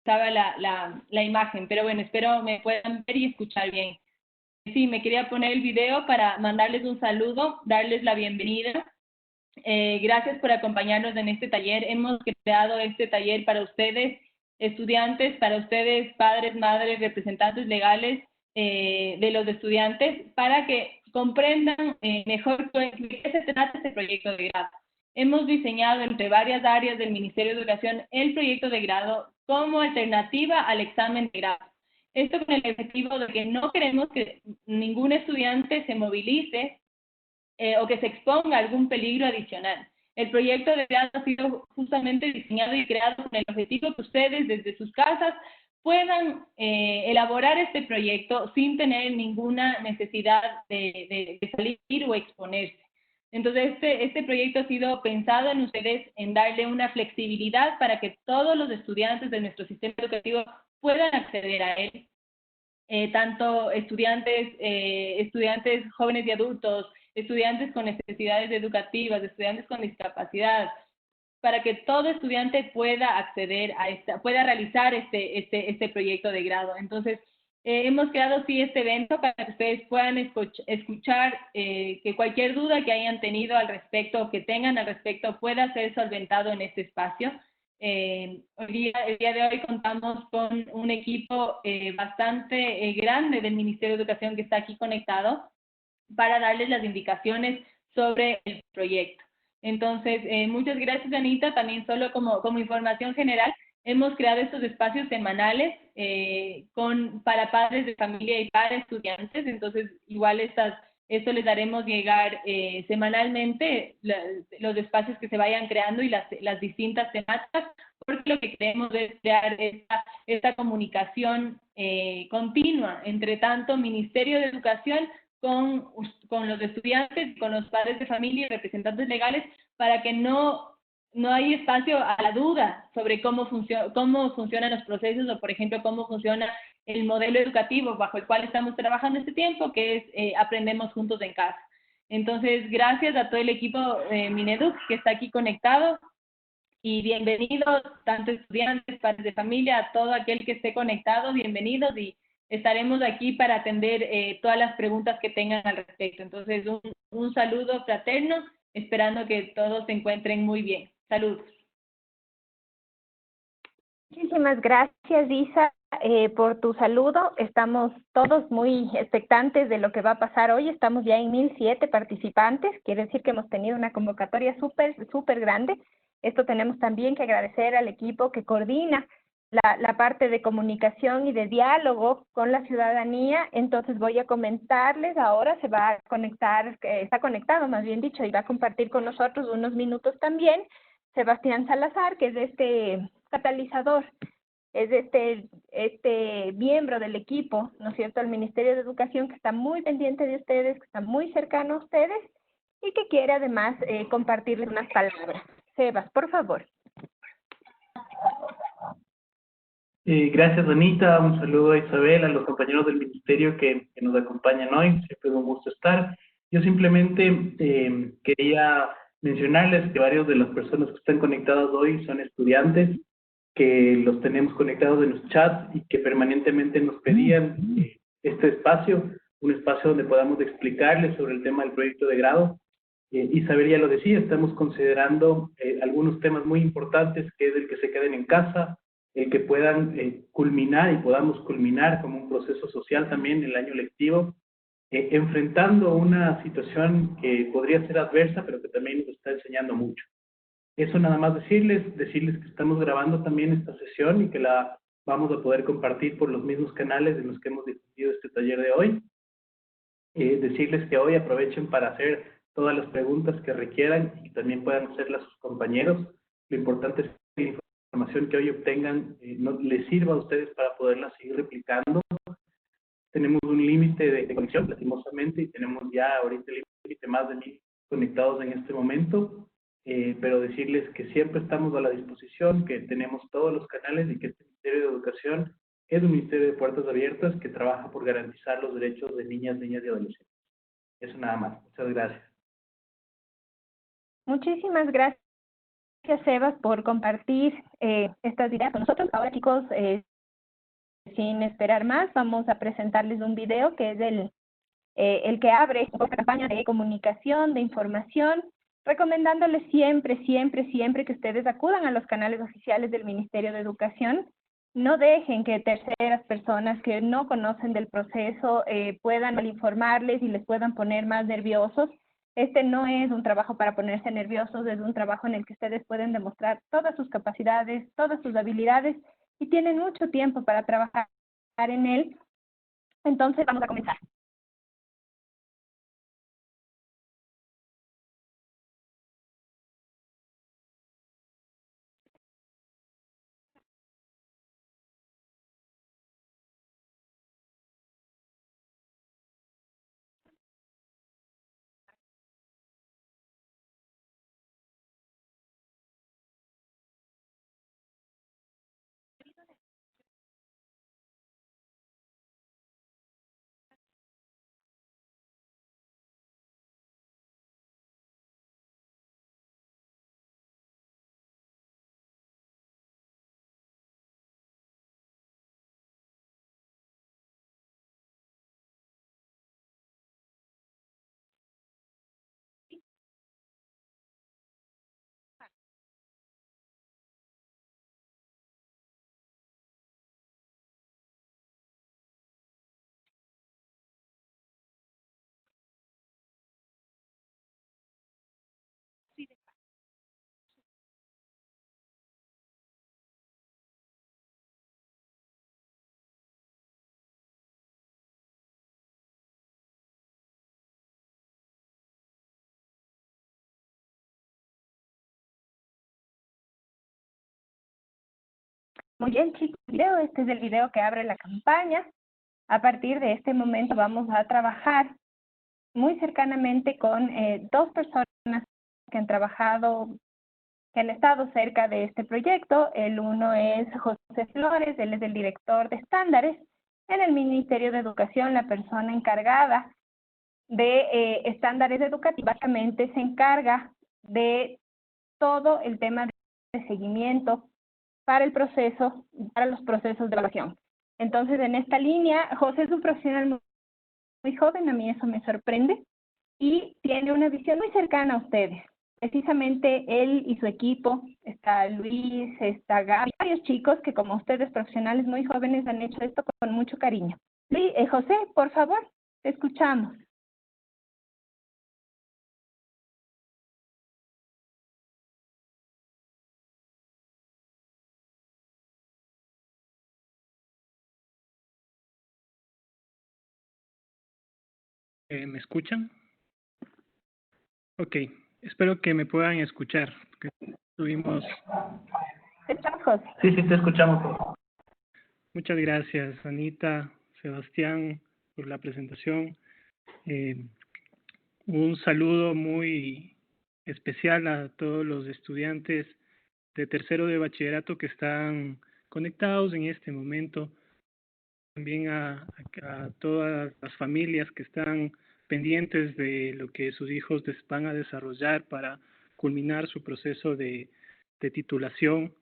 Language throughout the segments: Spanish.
estaba la imagen, pero bueno, espero me puedan ver y escuchar bien. Sí, me quería poner el video para mandarles un saludo, darles la bienvenida. Gracias por acompañarnos en este taller. Hemos creado este taller para ustedes, estudiantes, para ustedes, padres, madres, representantes legales de los estudiantes, para que comprendan mejor de qué se trata este proyecto de grado. Hemos diseñado entre varias áreas del Ministerio de Educación el proyecto de grado como alternativa al examen de grado. Esto con el objetivo de que no queremos que ningún estudiante se movilice o que se exponga a algún peligro adicional. El proyecto de grado ha sido justamente diseñado y creado con el objetivo que ustedes desde sus casas puedan elaborar este proyecto sin tener ninguna necesidad de salir o exponerse. Entonces, este proyecto ha sido pensado en ustedes en darle una flexibilidad para que todos los estudiantes de nuestro sistema educativo puedan acceder a él. Tanto estudiantes jóvenes y adultos, estudiantes con necesidades educativas, estudiantes con discapacidad, para que todo estudiante pueda acceder a pueda realizar este proyecto de grado. Entonces, hemos creado sí este evento para que ustedes puedan escuchar que cualquier duda que hayan tenido al respecto o que tengan al respecto pueda ser solventado en este espacio. El día de hoy contamos con un equipo bastante grande del Ministerio de Educación que está aquí conectado para darles las indicaciones sobre el proyecto. Entonces, muchas gracias, Anita. También solo como información general, hemos creado estos espacios semanales para padres de familia y para estudiantes. Entonces, igual esto les daremos llegar semanalmente los espacios que se vayan creando y las distintas temáticas, porque lo que queremos es crear esta comunicación continua entre tanto Ministerio de Educación con los estudiantes, con los padres de familia y representantes legales, para que no hay espacio a la duda sobre cómo funcionan los procesos o, por ejemplo, cómo funciona el modelo educativo bajo el cual estamos trabajando este tiempo, que es Aprendemos Juntos en Casa. Entonces, gracias a todo el equipo de Mineduc que está aquí conectado y bienvenidos, tanto estudiantes, padres de familia, a todo aquel que esté conectado, bienvenidos y estaremos aquí para atender todas las preguntas que tengan al respecto. Entonces, un saludo fraterno, esperando que todos se encuentren muy bien. Saludos. Muchísimas gracias, Isa, por tu saludo. Estamos todos muy expectantes de lo que va a pasar hoy. Estamos ya en 1007 participantes. Quiere decir que hemos tenido una convocatoria súper grande. Esto tenemos también que agradecer al equipo que coordina la parte de comunicación y de diálogo con la ciudadanía. Entonces voy a comentarles ahora, se va a conectar, está conectado más bien dicho, y va a compartir con nosotros unos minutos también Sebastián Salazar, que es este catalizador, es este miembro del equipo, ¿no es cierto?, del Ministerio de Educación, que está muy pendiente de ustedes, que está muy cercano a ustedes y que quiere además compartirles unas palabras. Sebas, por favor. Gracias, Anita. Un saludo a Isabel, a los compañeros del Ministerio que nos acompañan hoy. Siempre es un gusto estar. Yo simplemente quería mencionarles que varios de las personas que están conectadas hoy son estudiantes, que los tenemos conectados en los chats y que permanentemente nos pedían este espacio, un espacio donde podamos explicarles sobre el tema del proyecto de grado. Isabel ya lo decía, estamos considerando algunos temas muy importantes, que es el que se queden en casa, el que puedan culminar y podamos culminar como un proceso social también el año lectivo, enfrentando una situación que podría ser adversa, pero que también nos está enseñando mucho. Eso nada más decirles que estamos grabando también esta sesión y que la vamos a poder compartir por los mismos canales en los que hemos difundido este taller de hoy. Decirles que hoy aprovechen para hacer todas las preguntas que requieran y también puedan hacerlas sus compañeros. Lo importante es que la información que hoy obtengan les sirva a ustedes para poderla seguir replicando. Tenemos un límite de conexión, lastimosamente, y tenemos ya ahorita el límite más de 1000 conectados en este momento. Pero decirles que siempre estamos a la disposición, que tenemos todos los canales y que este Ministerio de Educación es un ministerio de puertas abiertas que trabaja por garantizar los derechos de niñas y adolescentes. Eso nada más. Muchas gracias. Muchísimas gracias, Sebas, por compartir estas ideas con nosotros. Ahora, chicos, sin esperar más, vamos a presentarles un video que es el que abre esta campaña de comunicación, de información, recomendándoles siempre, siempre, siempre que ustedes acudan a los canales oficiales del Ministerio de Educación. No dejen que terceras personas que no conocen del proceso puedan malinformarles y les puedan poner más nerviosos. Este no es un trabajo para ponerse nerviosos, es un trabajo en el que ustedes pueden demostrar todas sus capacidades, todas sus habilidades y tienen mucho tiempo para trabajar en él. Entonces, vamos a comenzar. Muy bien, chicos, este es el video que abre la campaña. A partir de este momento vamos a trabajar muy cercanamente con dos personas que han trabajado, que han estado cerca de este proyecto. El uno es José Flores, él es el director de estándares en el Ministerio de Educación, la persona encargada de estándares educativos. Básicamente se encarga de todo el tema de seguimiento para el proceso, para los procesos de evaluación. Entonces, en esta línea, José es un profesional muy joven, a mí eso me sorprende, y tiene una visión muy cercana a ustedes. Precisamente él y su equipo, está Luis, está Gaby, varios chicos que como ustedes, profesionales muy jóvenes, han hecho esto con mucho cariño. Luis, José, por favor, te escuchamos. ¿Me escuchan? Ok, espero que me puedan escuchar. Porque tuvimos... Estamos, José. Sí, sí, te escuchamos. Muchas gracias, Anita, Sebastián, por la presentación. Un saludo muy especial a todos los estudiantes de tercero de bachillerato que están conectados en este momento. También a todas las familias que están pendientes de lo que sus hijos van a desarrollar para culminar su proceso de titulación.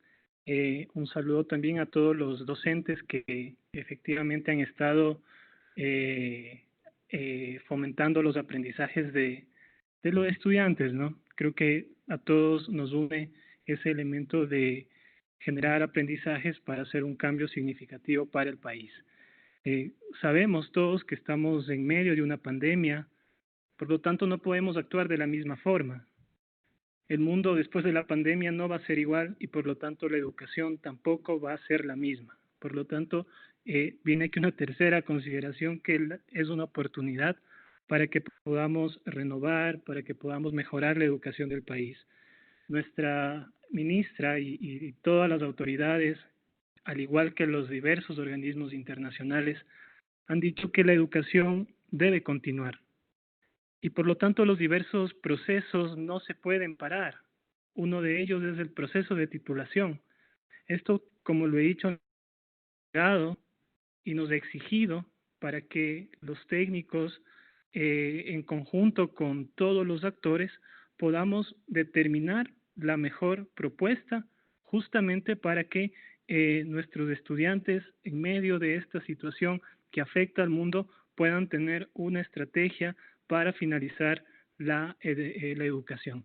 Un saludo también a todos los docentes que efectivamente han estado fomentando los aprendizajes de los estudiantes, ¿no? Creo que a todos nos une ese elemento de generar aprendizajes para hacer un cambio significativo para el país. Sabemos todos que estamos en medio de una pandemia, por lo tanto no podemos actuar de la misma forma. El mundo después de la pandemia no va a ser igual y por lo tanto la educación tampoco va a ser la misma. Por lo tanto, viene aquí una tercera consideración que es una oportunidad para que podamos renovar, para que podamos mejorar la educación del país. Nuestra ministra y todas las autoridades, al igual que los diversos organismos internacionales, han dicho que la educación debe continuar y por lo tanto los diversos procesos no se pueden parar. Uno de ellos es el proceso de titulación. Esto, como lo he dicho, y nos ha exigido para que los técnicos, en conjunto con todos los actores, podamos determinar la mejor propuesta justamente para que nuestros estudiantes en medio de esta situación que afecta al mundo puedan tener una estrategia para finalizar la educación.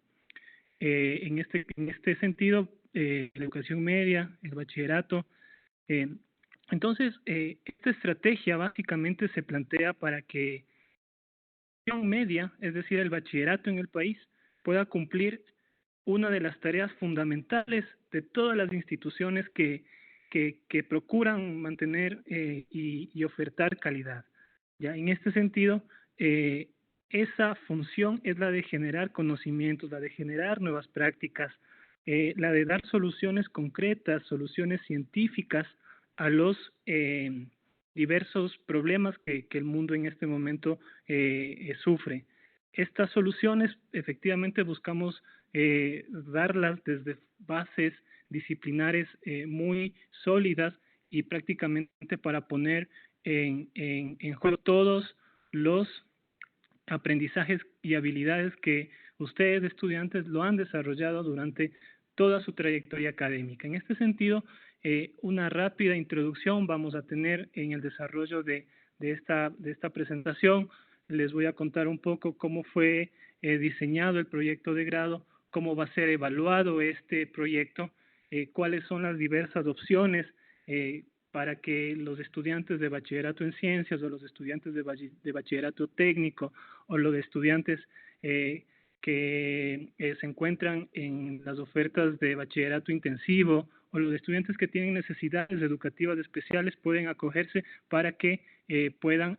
En este sentido, la educación media, el bachillerato, entonces esta estrategia básicamente se plantea para que la educación media, es decir, el bachillerato en el país, pueda cumplir una de las tareas fundamentales de todas las instituciones que procuran mantener y ofertar calidad. Ya en este sentido, esa función es la de generar conocimientos, la de generar nuevas prácticas, la de dar soluciones concretas, soluciones científicas a los diversos problemas que el mundo en este momento sufre. Estas soluciones efectivamente buscamos darlas desde bases disciplinares muy sólidas y prácticamente para poner en juego todos los aprendizajes y habilidades que ustedes estudiantes lo han desarrollado durante toda su trayectoria académica. En este sentido, una rápida introducción vamos a tener en el desarrollo de esta presentación. Les voy a contar un poco cómo fue diseñado el proyecto de grado, cómo va a ser evaluado este proyecto, cuáles son las diversas opciones para que los estudiantes de bachillerato en ciencias o los estudiantes de bachillerato técnico o los estudiantes que se encuentran en las ofertas de bachillerato intensivo o los estudiantes que tienen necesidades educativas especiales pueden acogerse para que puedan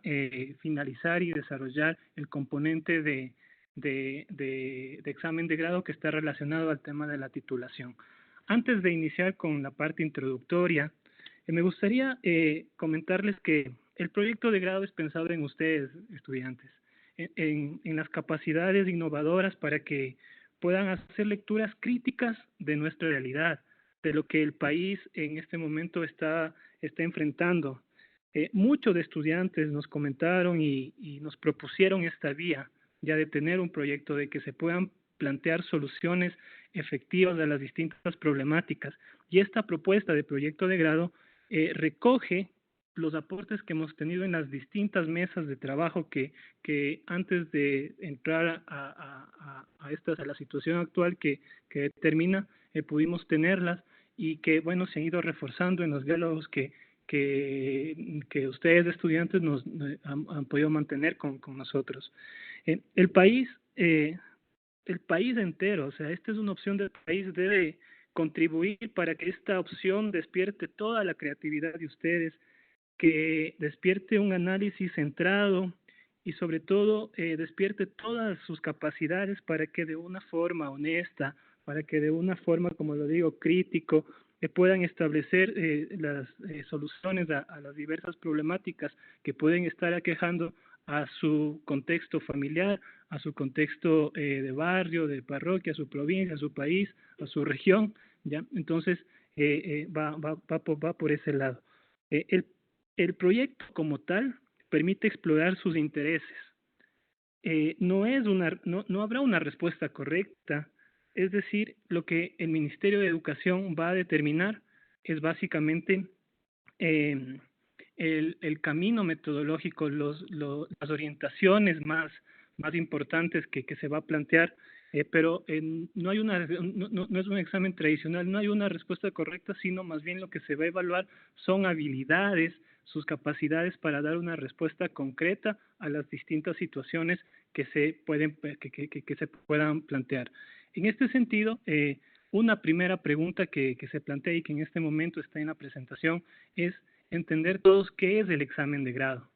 finalizar y desarrollar el componente de examen de grado que está relacionado al tema de la titulación. Antes de iniciar con la parte introductoria, me gustaría comentarles que el proyecto de grado es pensado en ustedes, estudiantes, en las capacidades innovadoras para que puedan hacer lecturas críticas de nuestra realidad, de lo que el país en este momento está enfrentando. Muchos de estudiantes nos comentaron y nos propusieron esta vía, ya de tener un proyecto, de que se puedan plantear soluciones efectivas a las distintas problemáticas. Y esta propuesta de proyecto de grado recoge los aportes que hemos tenido en las distintas mesas de trabajo que antes de entrar a la situación actual que determina, pudimos tenerlas y que, bueno, se han ido reforzando en los diálogos que ustedes estudiantes han podido mantener con nosotros. El país entero, o sea, esta es una opción del país, debe contribuir para que esta opción despierte toda la creatividad de ustedes, que despierte un análisis centrado y sobre todo despierte todas sus capacidades para que de una forma honesta, para que de una forma, como lo digo, crítico, puedan establecer las soluciones a las diversas problemáticas que pueden estar aquejando a su contexto familiar, a su contexto de barrio, de parroquia, a su provincia, a su país, a su región, ¿ya? Entonces, va por ese lado. El proyecto como tal permite explorar sus intereses. No habrá una respuesta correcta, es decir, lo que el Ministerio de Educación va a determinar es básicamente el camino metodológico, las orientaciones más importantes que se va a plantear, pero no es un examen tradicional, no hay una respuesta correcta, sino más bien lo que se va a evaluar son habilidades, sus capacidades para dar una respuesta concreta a las distintas situaciones que se puedan plantear. En este sentido, una primera pregunta que se plantea y que en este momento está en la presentación es entender todos qué es el examen de grado.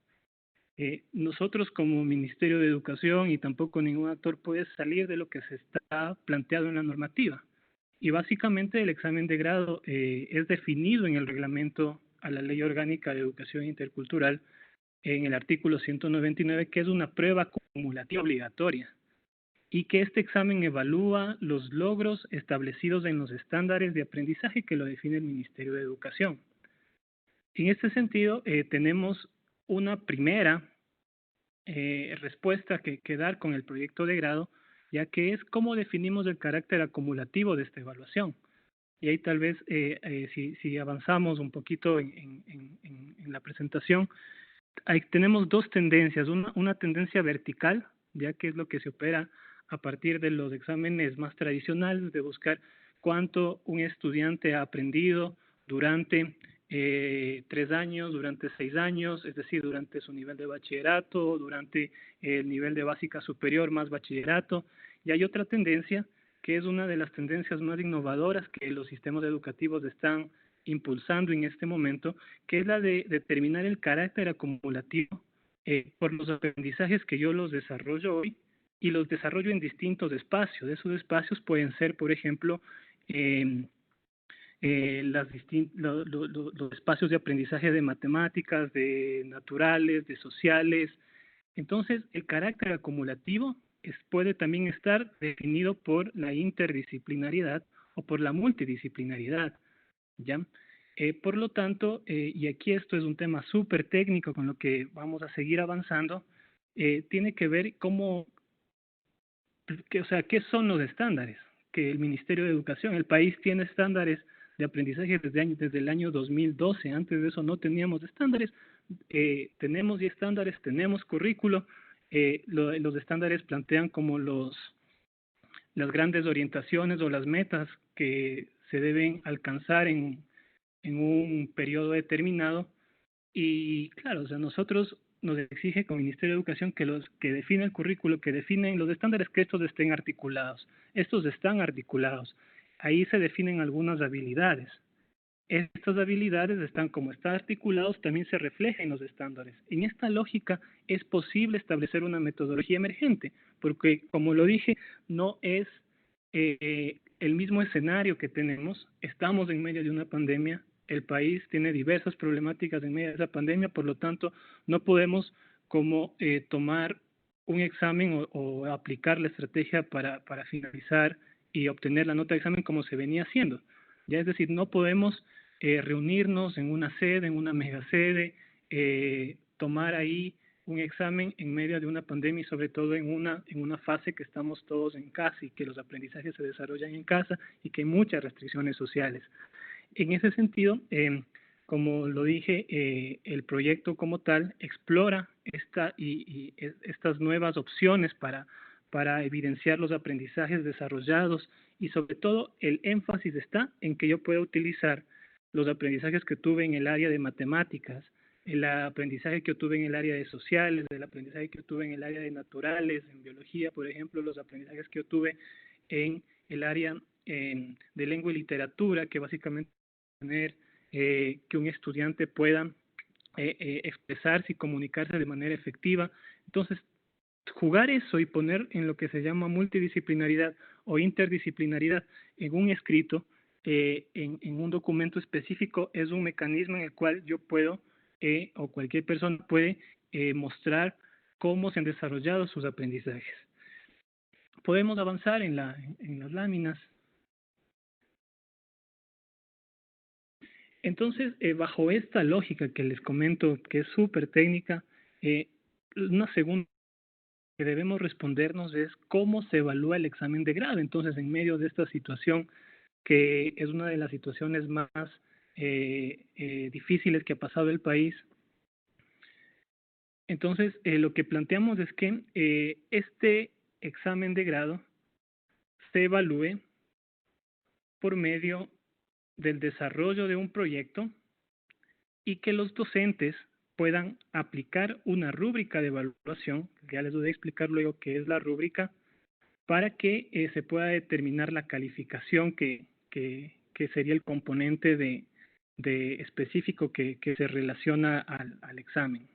Nosotros como Ministerio de Educación y tampoco ningún actor puede salir de lo que se está planteado en la normativa. Y básicamente el examen de grado es definido en el reglamento a la Ley Orgánica de Educación Intercultural en el artículo 199, que es una prueba cumulativa obligatoria y que este examen evalúa los logros establecidos en los estándares de aprendizaje que lo define el Ministerio de Educación. En este sentido, tenemos una primera respuesta que dar con el proyecto de grado, ya que es cómo definimos el carácter acumulativo de esta evaluación. Y ahí tal vez, si avanzamos un poquito en la presentación, tenemos dos tendencias, una tendencia vertical, ya que es lo que se opera a partir de los exámenes más tradicionales, de buscar cuánto un estudiante ha aprendido durante 3 años, durante 6 años, es decir, durante su nivel de bachillerato, durante el nivel de básica superior más bachillerato. Y hay otra tendencia, que es una de las tendencias más innovadoras que los sistemas educativos están impulsando en este momento, que es la de determinar el carácter acumulativo por los aprendizajes que yo los desarrollo hoy y los desarrollo en distintos espacios. Esos espacios pueden ser, por ejemplo, los espacios de aprendizaje de matemáticas, de naturales, de sociales. Entonces, el carácter acumulativo puede también estar definido por la interdisciplinariedad o por la multidisciplinaridad, ¿ya? Por lo tanto, y aquí esto es un tema súper técnico con lo que vamos a seguir avanzando, tiene que ver o sea, qué son los estándares que el Ministerio de Educación, el país tiene estándares de aprendizaje desde el año 2012, antes de eso no teníamos estándares, tenemos ya estándares, tenemos currículo, los estándares plantean como las grandes orientaciones o las metas que se deben alcanzar en un periodo determinado. Y claro, o sea, nosotros nos exige como Ministerio de Educación que define el currículo, que definen los estándares, que estos estén articulados. Estos están articulados. Ahí se definen algunas habilidades. Estas habilidades están como están articulados, también se reflejan en los estándares. En esta lógica es posible establecer una metodología emergente, porque como lo dije, no es el mismo escenario que tenemos. Estamos en medio de una pandemia, el país tiene diversas problemáticas en medio de esa pandemia, por lo tanto, no podemos como tomar un examen o aplicar la estrategia para finalizar y obtener la nota de examen como se venía haciendo. Ya es decir, no podemos reunirnos en una sede, en una megasede, tomar ahí un examen en medio de una pandemia y sobre todo en una fase que estamos todos en casa y que los aprendizajes se desarrollan en casa y que hay muchas restricciones sociales. En ese sentido, como lo dije, el proyecto como tal explora estas nuevas opciones para evidenciar los aprendizajes desarrollados y sobre todo el énfasis está en que yo pueda utilizar los aprendizajes que tuve en el área de matemáticas, el aprendizaje que yo tuve en el área de sociales, el aprendizaje que yo tuve en el área de naturales, en biología, por ejemplo, los aprendizajes que yo tuve en el área de lengua y literatura, que básicamente tener que un estudiante pueda expresarse y comunicarse de manera efectiva. Entonces, jugar eso y poner en lo que se llama multidisciplinaridad o interdisciplinaridad en un escrito, en un documento específico, es un mecanismo en el cual yo puedo, o cualquier persona puede mostrar cómo se han desarrollado sus aprendizajes. Podemos avanzar en las láminas. Entonces, bajo esta lógica que les comento, que es súper técnica, una segunda que debemos respondernos es cómo se evalúa el examen de grado. Entonces, en medio de esta situación, que es una de las situaciones más difíciles que ha pasado el país, entonces lo que planteamos es que este examen de grado se evalúe por medio del desarrollo de un proyecto y que los docentes puedan aplicar una rúbrica de evaluación, ya les voy a explicar luego qué es la rúbrica, para que se pueda determinar la calificación que sería el componente de específico que se relaciona al examen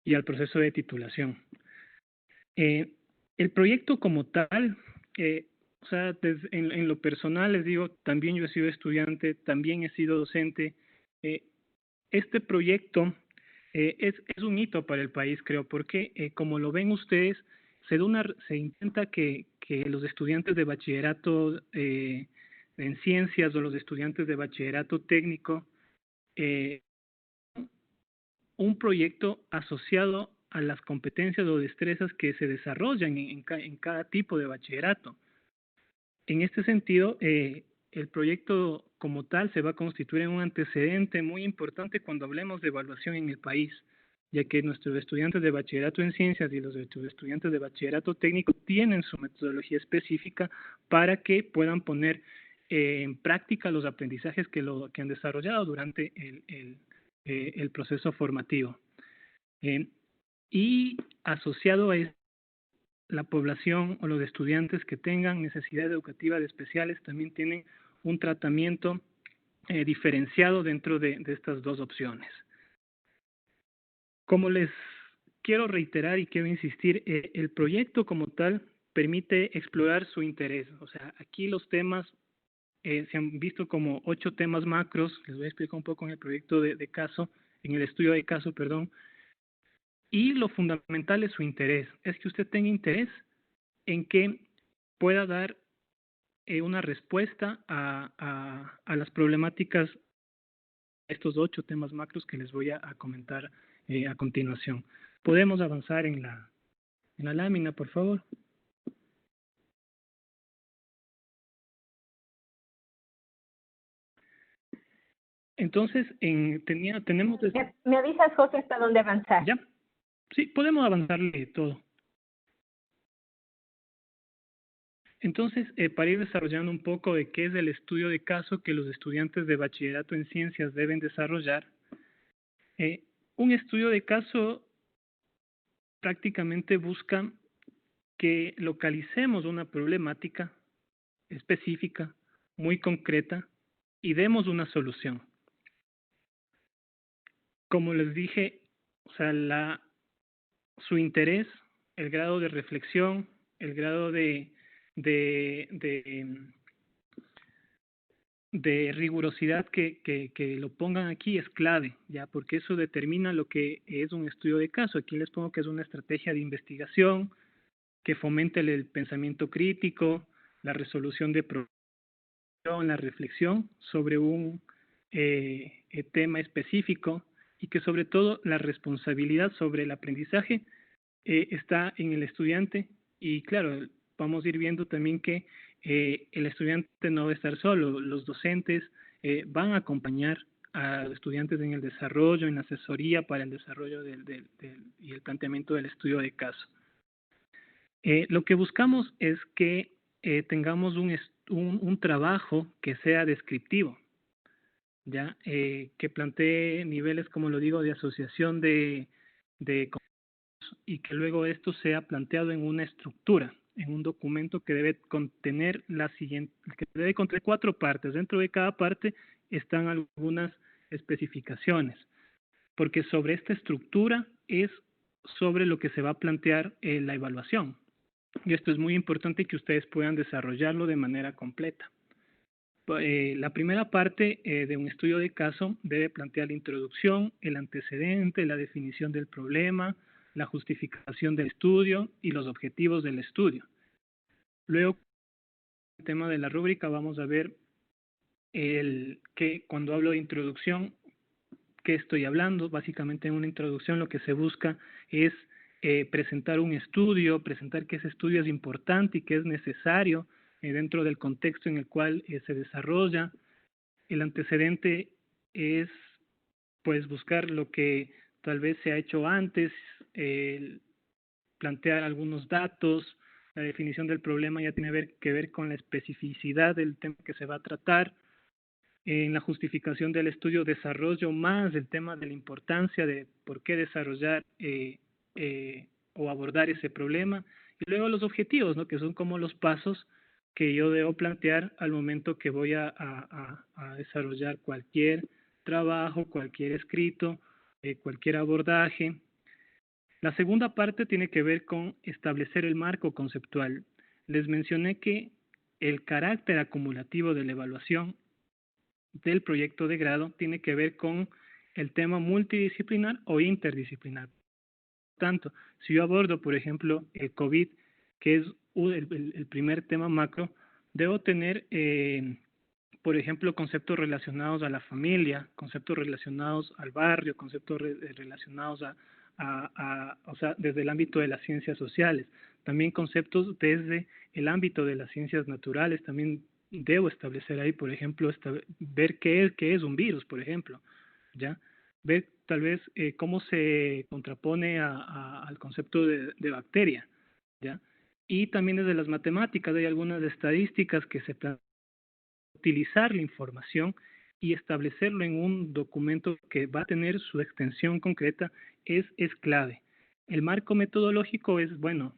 y al proceso de titulación. El proyecto como tal, o sea, en lo personal les digo, también yo he sido estudiante, también he sido docente. Este proyecto es un hito para el país, creo, porque como lo ven ustedes, se intenta que los estudiantes de bachillerato en ciencias o los estudiantes de bachillerato técnico, un proyecto asociado a las competencias o destrezas que se desarrollan en cada tipo de bachillerato. En este sentido, el proyecto como tal se va a constituir en un antecedente muy importante cuando hablemos de evaluación en el país, ya que nuestros estudiantes de bachillerato en ciencias y los estudiantes de bachillerato técnico tienen su metodología específica para que puedan poner en práctica los aprendizajes que han desarrollado durante el proceso formativo. Y asociado a la población o los estudiantes que tengan necesidades educativas especiales también tienen un tratamiento diferenciado dentro de estas dos opciones. Como les quiero reiterar y quiero insistir, el proyecto como tal permite explorar su interés. O sea, aquí los temas se han visto como 8 temas macros. Les voy a explicar un poco en el proyecto de caso, en el estudio de caso, perdón. Y lo fundamental es su interés. Es que usted tenga interés en que pueda dar una respuesta a las problemáticas, estos 8 temas macros que les voy a comentar a continuación. Podemos avanzar en la lámina, por favor. Entonces, tenemos... ¿Me avisas, José, hasta dónde avanzar? ¿Ya? Sí, podemos avanzarle todo. Entonces, para ir desarrollando un poco de qué es el estudio de caso que los estudiantes de bachillerato en ciencias deben desarrollar, un estudio de caso prácticamente busca que localicemos una problemática específica, muy concreta, y demos una solución. Como les dije, o sea, su interés, el grado de reflexión, el grado de rigurosidad que lo pongan aquí es clave, ya, porque eso determina lo que es un estudio de caso. Aquí les pongo que es una estrategia de investigación que fomente el pensamiento crítico, la resolución de problemas, la reflexión sobre un tema específico, y que sobre todo la responsabilidad sobre el aprendizaje está en el estudiante. Y claro, vamos a ir viendo también que el estudiante no va a estar solo, los docentes van a acompañar a los estudiantes en el desarrollo, en la asesoría para el desarrollo y el planteamiento del estudio de caso. Lo que buscamos es que tengamos un trabajo que sea descriptivo, ya, que plantee niveles, como lo digo, de asociación de y que luego esto sea planteado en una estructura, en un documento que debe contener que debe contener 4 partes. Dentro de cada parte están algunas especificaciones, porque sobre esta estructura es sobre lo que se va a plantear la evaluación. Y esto es muy importante que ustedes puedan desarrollarlo de manera completa. La primera parte de un estudio de caso debe plantear la introducción, el antecedente, la definición del problema, la justificación del estudio y los objetivos del estudio. Luego, el tema de la rúbrica, vamos a ver que cuando hablo de introducción, ¿qué estoy hablando? Básicamente en una introducción lo que se busca es presentar un estudio, presentar que ese estudio es importante y que es necesario dentro del contexto en el cual se desarrolla. El antecedente es pues buscar lo que tal vez se ha hecho antes, plantear algunos datos. La definición del problema ya tiene que ver con la especificidad del tema que se va a tratar. En la justificación del estudio desarrollo más el tema de la importancia de por qué desarrollar o abordar ese problema. Y luego los objetivos, ¿no?, que son como los pasos que yo debo plantear al momento que voy a desarrollar cualquier trabajo, cualquier escrito, cualquier abordaje. La segunda parte tiene que ver con establecer el marco conceptual. Les mencioné que el carácter acumulativo de la evaluación del proyecto de grado tiene que ver con el tema multidisciplinar o interdisciplinar. Por tanto, si yo abordo, por ejemplo, el COVID, que es el primer tema macro, debo tener, por ejemplo, conceptos relacionados a la familia, conceptos relacionados al barrio, conceptos relacionados o sea, desde el ámbito de las ciencias sociales, también conceptos desde el ámbito de las ciencias naturales, también debo establecer ahí, por ejemplo, ver qué es un virus, por ejemplo, ¿ya? Ver tal vez cómo se contrapone al concepto de bacteria, ¿ya? Y también desde las matemáticas hay algunas estadísticas que se plantean utilizar la información y establecerlo en un documento que va a tener su extensión concreta es clave. El marco metodológico es, bueno,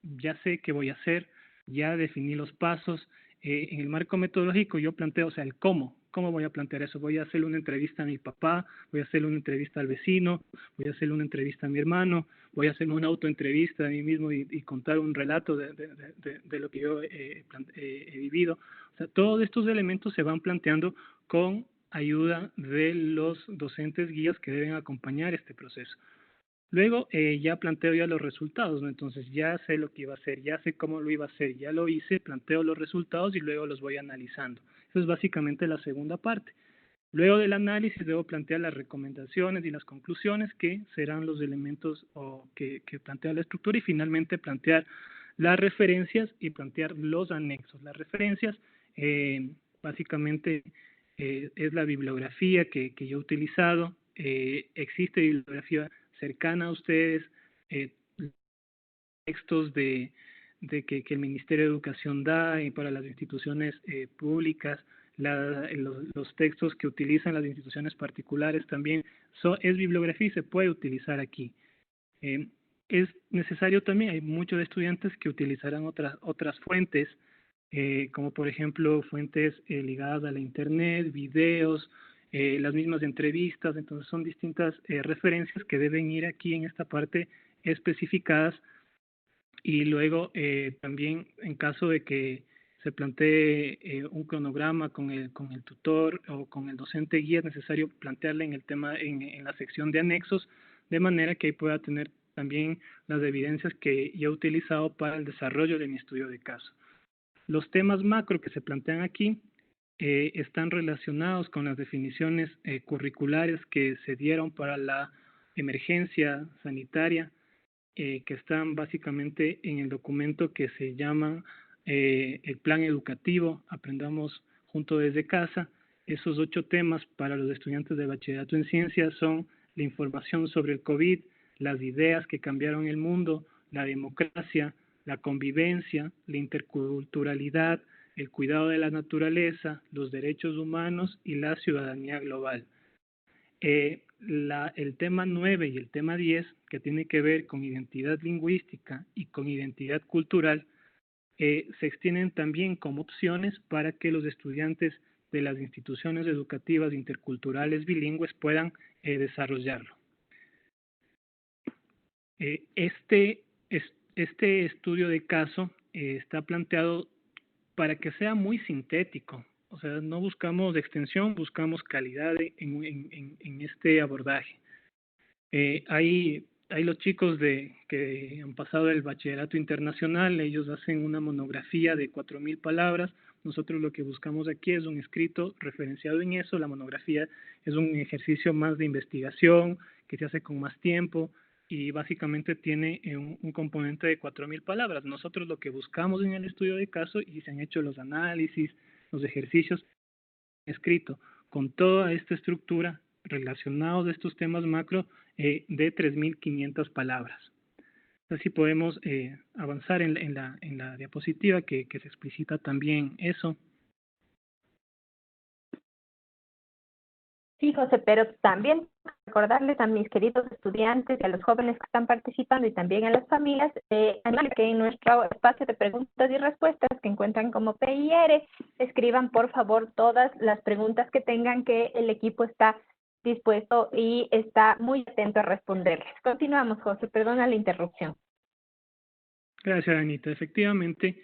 ya sé qué voy a hacer, ya definí los pasos. En el marco metodológico yo planteo, o sea, el cómo voy a plantear eso. Voy a hacerle una entrevista a mi papá, voy a hacerle una entrevista al vecino, voy a hacerle una entrevista a mi hermano, voy a hacerme una autoentrevista a mí mismo y contar un relato de lo que yo he vivido. O sea, todos estos elementos se van planteando con ayuda de los docentes guías que deben acompañar este proceso. Luego ya planteo ya los resultados, ¿no? Entonces ya sé lo que iba a hacer, ya sé cómo lo iba a hacer, ya lo hice, planteo los resultados y luego los voy analizando. Eso es básicamente la segunda parte. Luego del análisis debo plantear las recomendaciones y las conclusiones que serán los elementos que plantea la estructura y finalmente plantear las referencias y plantear los anexos. Las referencias básicamente es la bibliografía que yo he utilizado. Existe bibliografía cercana a ustedes, textos que el Ministerio de Educación da para las instituciones públicas, los textos que utilizan las instituciones particulares también, es bibliografía y se puede utilizar aquí. Es necesario también, hay muchos estudiantes que utilizarán otras fuentes, como por ejemplo fuentes ligadas a la internet, videos, las mismas entrevistas. Entonces son distintas referencias que deben ir aquí en esta parte especificadas. Y luego también en caso de que se plantee un cronograma con el tutor o con el docente guía, es necesario plantearle en el tema en la sección de anexos, de manera que ahí pueda tener también las evidencias que yo he utilizado para el desarrollo de mi estudio de caso. Los temas macro que se plantean aquí están relacionados con las definiciones curriculares que se dieron para la emergencia sanitaria, que están básicamente en el documento que se llama el plan educativo Aprendamos Juntos desde Casa. Esos 8 temas para los estudiantes de bachillerato en ciencias son la información sobre el COVID, las ideas que cambiaron el mundo, la democracia, la convivencia, la interculturalidad, el cuidado de la naturaleza, los derechos humanos y la ciudadanía global. El tema 9 y el tema 10, que tiene que ver con identidad lingüística y con identidad cultural, se extienden también como opciones para que los estudiantes de las instituciones educativas interculturales bilingües puedan desarrollarlo. Este estudio de caso está planteado para que sea muy sintético. O sea, no buscamos extensión, buscamos calidad en este abordaje. Hay los chicos que han pasado el bachillerato internacional, ellos hacen una monografía de 4.000 palabras. Nosotros lo que buscamos aquí es un escrito referenciado en eso. La monografía es un ejercicio más de investigación que se hace con más tiempo y básicamente tiene un componente de 4.000 palabras. Nosotros lo que buscamos en el estudio de caso, y se han hecho los análisis, los ejercicios, escrito con toda esta estructura relacionados de estos temas macro de 3.500 palabras. Así podemos avanzar en la diapositiva que se explicita también eso. Sí, José, pero también recordarles a mis queridos estudiantes y a los jóvenes que están participando y también a las familias, que en nuestro espacio de preguntas y respuestas que encuentran como PIR, escriban por favor todas las preguntas que tengan, que el equipo está dispuesto y está muy atento a responderles. Continuamos, José, perdona la interrupción. Gracias, Anita. Efectivamente,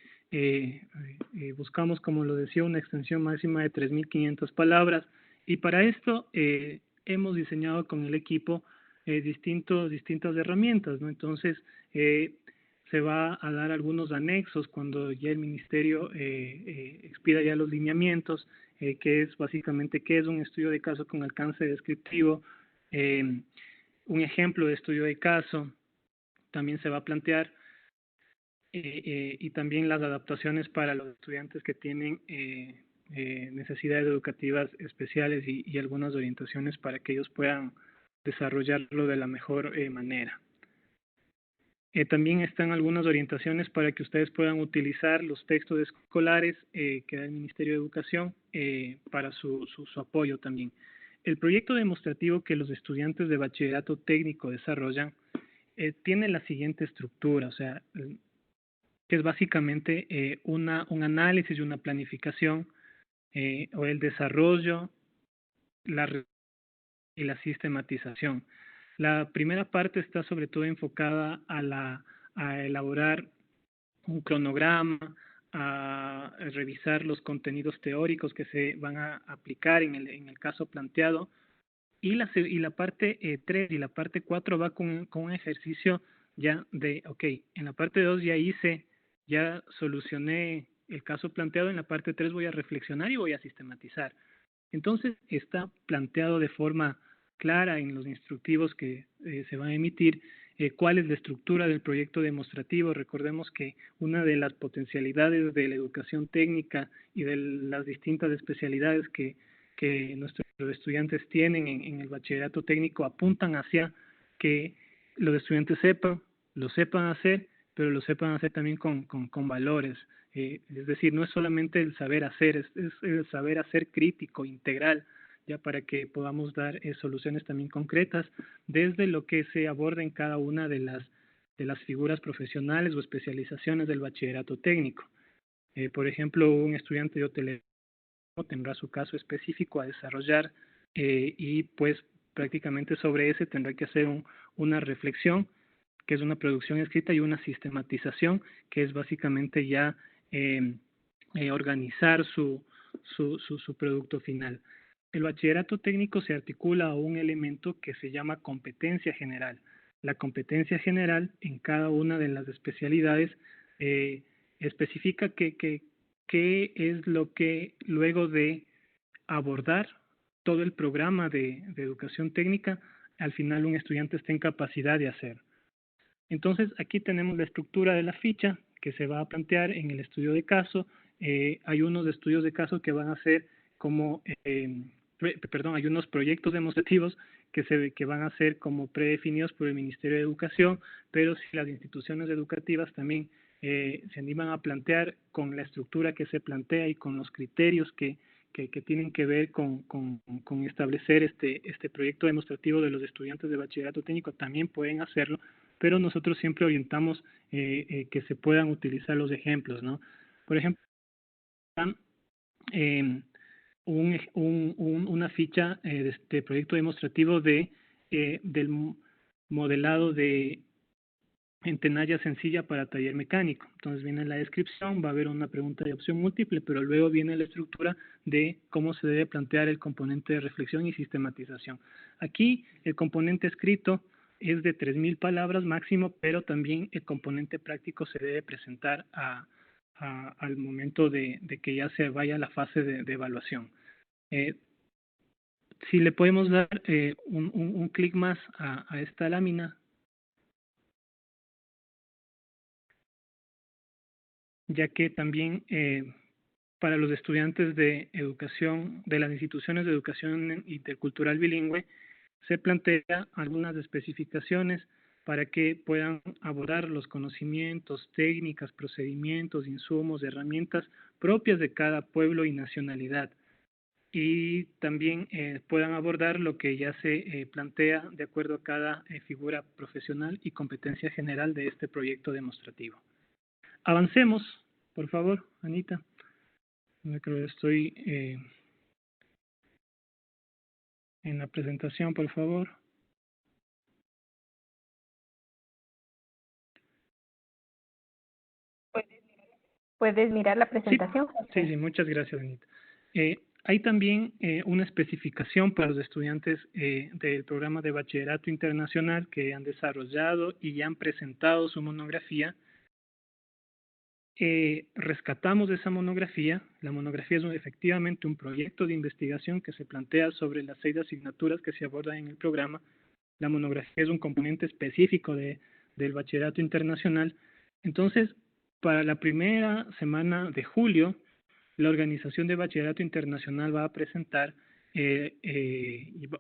buscamos, como lo decía, una extensión máxima de 3.500 palabras. Y para esto hemos diseñado con el equipo distintas herramientas, ¿no? Entonces, se va a dar algunos anexos cuando ya el ministerio expida ya los lineamientos, que es básicamente qué es un estudio de caso con alcance descriptivo, un ejemplo de estudio de caso también se va a plantear, y también las adaptaciones para los estudiantes que tienen necesidades educativas especiales y algunas orientaciones para que ellos puedan desarrollarlo de la mejor manera. También están algunas orientaciones para que ustedes puedan utilizar los textos escolares que da el Ministerio de Educación para su apoyo también. El proyecto demostrativo que los estudiantes de bachillerato técnico desarrollan tiene la siguiente estructura, o sea, que es básicamente un análisis y una planificación o el desarrollo y la sistematización. La primera parte está sobre todo enfocada a elaborar un cronograma, a revisar los contenidos teóricos que se van a aplicar en el caso planteado, y la parte 3 y la parte 4 va con un ejercicio ya de, ok, en la parte 2 ya solucioné el caso planteado, en la parte 3 voy a reflexionar y voy a sistematizar. Entonces está planteado de forma clara en los instructivos que se van a emitir cuál es la estructura del proyecto demostrativo. Recordemos que una de las potencialidades de la educación técnica y de las distintas especialidades que nuestros estudiantes tienen en el bachillerato técnico apuntan hacia que los estudiantes lo sepan hacer, pero lo sepan hacer también con valores. Es decir, no es solamente el saber hacer, es el saber hacer crítico, integral, ya para que podamos dar soluciones también concretas desde lo que se aborda en cada una de las figuras profesionales o especializaciones del bachillerato técnico. Por ejemplo, un estudiante de hotelería tendrá su caso específico a desarrollar y pues prácticamente sobre ese tendrá que hacer una reflexión, que es una producción escrita, y una sistematización, que es básicamente ya organizar su producto final. El bachillerato técnico se articula a un elemento que se llama competencia general. La competencia general en cada una de las especialidades especifica qué es lo que luego de abordar todo el programa de educación técnica, al final un estudiante está en capacidad de hacer. Entonces, aquí tenemos la estructura de la ficha que se va a plantear en el estudio de caso. Hay unos estudios de caso que van a ser como, hay unos proyectos demostrativos que van a ser como predefinidos por el Ministerio de Educación, pero si las instituciones educativas también se animan a plantear con la estructura que se plantea y con los criterios que tienen que ver con establecer este proyecto demostrativo de los estudiantes de bachillerato técnico, también pueden hacerlo, pero nosotros siempre orientamos que se puedan utilizar los ejemplos, ¿no? Por ejemplo, una ficha de este proyecto demostrativo del modelado en tenalla sencilla para taller mecánico. Entonces viene la descripción, va a haber una pregunta de opción múltiple, pero luego viene la estructura de cómo se debe plantear el componente de reflexión y sistematización. Aquí el componente escrito es de 3.000 palabras máximo, pero también el componente práctico se debe presentar al momento de que ya se vaya a la fase de evaluación. Si le podemos dar un clic más a esta lámina, ya que también para los estudiantes de educación, de las instituciones de educación intercultural bilingüe, se plantea algunas especificaciones para que puedan abordar los conocimientos, técnicas, procedimientos, insumos, herramientas propias de cada pueblo y nacionalidad. Y también puedan abordar lo que ya se plantea de acuerdo a cada figura profesional y competencia general de este proyecto demostrativo. Avancemos, por favor, Anita. Yo creo que estoy en la presentación, por favor. ¿Puedes mirar la presentación? Sí, muchas gracias, Anita. Hay también una especificación para los estudiantes del programa de bachillerato internacional que han desarrollado y ya han presentado su monografía. Rescatamos esa monografía. La monografía es efectivamente un proyecto de investigación que se plantea sobre las 6 asignaturas que se abordan en el programa, La monografía es un componente específico del bachillerato internacional. Entonces, para la primera semana de julio, la Organización de Bachillerato Internacional va a presentar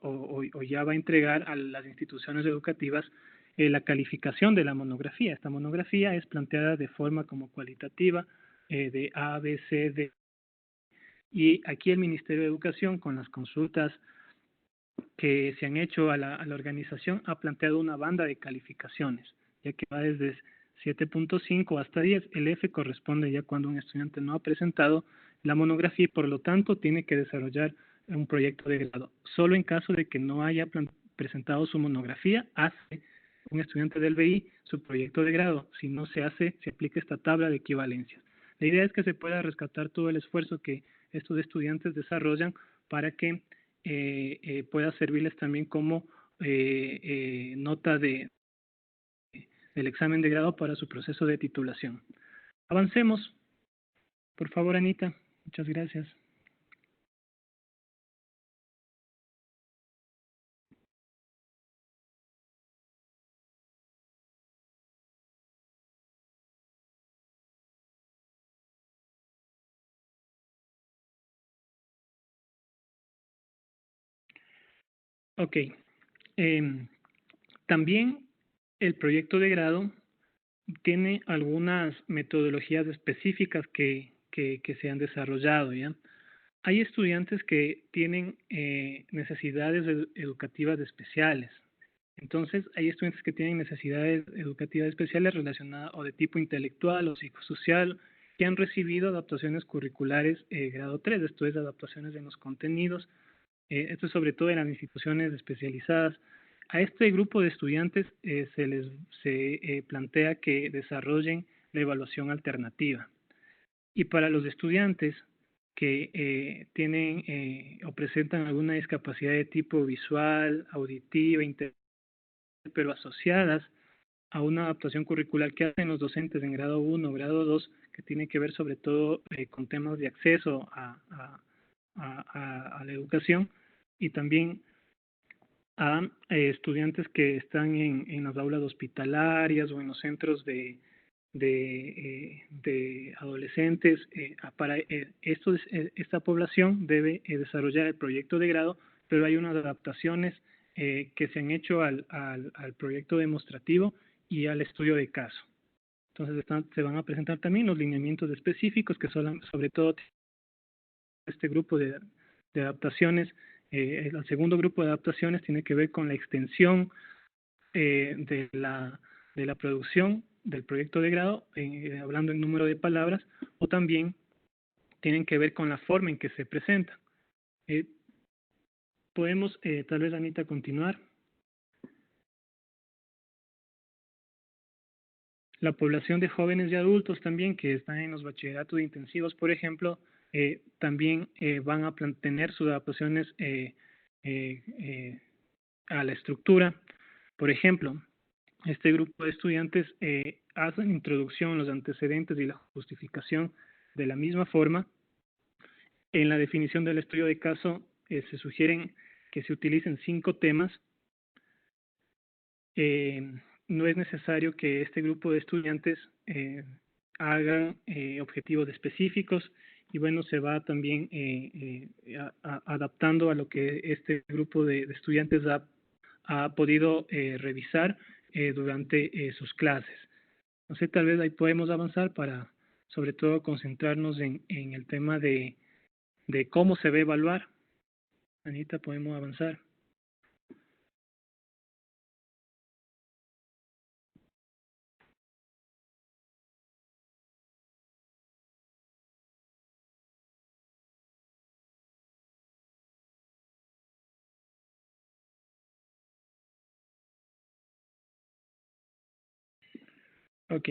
o ya va a entregar a las instituciones educativas la calificación de la monografía. Esta monografía es planteada de forma como cualitativa, de A, B, C, D. Y aquí el Ministerio de Educación, con las consultas que se han hecho a la organización, ha planteado una banda de calificaciones, ya que va desde 7.5 hasta 10. El F corresponde ya cuando un estudiante no ha presentado la monografía y por lo tanto tiene que desarrollar un proyecto de grado. Solo en caso de que no haya presentado su monografía, hace un estudiante del BI su proyecto de grado. Si no se hace, se aplica esta tabla de equivalencias. La idea es que se pueda rescatar todo el esfuerzo que estos estudiantes desarrollan para que pueda servirles también como nota del examen de grado para su proceso de titulación. Avancemos. Por favor, Anita. Muchas gracias. Ok. También el proyecto de grado tiene algunas metodologías específicas que se han desarrollado, ¿ya? Hay estudiantes que tienen necesidades educativas especiales. Entonces, hay estudiantes que tienen necesidades educativas especiales relacionadas o de tipo intelectual o psicosocial, que han recibido adaptaciones curriculares grado 3, esto es, adaptaciones en los contenidos, esto es sobre todo en las instituciones especializadas. A este grupo de estudiantes se les plantea que desarrollen la evaluación alternativa. Y para los estudiantes que tienen o presentan alguna discapacidad de tipo visual, auditiva, pero asociadas a una adaptación curricular que hacen los docentes en grado 1, grado 2, que tiene que ver sobre todo con temas de acceso a la educación y también a estudiantes que están en las aulas hospitalarias o en los centros de adolescentes. Para esta población debe desarrollar el proyecto de grado, pero hay unas adaptaciones que se han hecho al proyecto demostrativo y al estudio de caso. Entonces se van a presentar también los lineamientos específicos que son sobre todo este grupo de adaptaciones. El segundo grupo de adaptaciones tiene que ver con la extensión de la producción del proyecto de grado, hablando en número de palabras, o también tienen que ver con la forma en que se presenta. Podemos, tal vez, Anita, continuar. La población de jóvenes y adultos también que están en los bachilleratos intensivos, por ejemplo, también van a tener sus adaptaciones a la estructura. Por ejemplo, este grupo de estudiantes hacen introducción, los antecedentes y la justificación de la misma forma. En la definición del estudio de caso se sugieren que se utilicen 5 temas. No es necesario que este grupo de estudiantes hagan objetivos específicos y bueno, se va también adaptando a lo que este grupo de estudiantes ha podido revisar durante sus clases. No sé, tal vez ahí podemos avanzar para sobre todo concentrarnos en el tema de cómo se va a evaluar. Anita, podemos avanzar. Ok,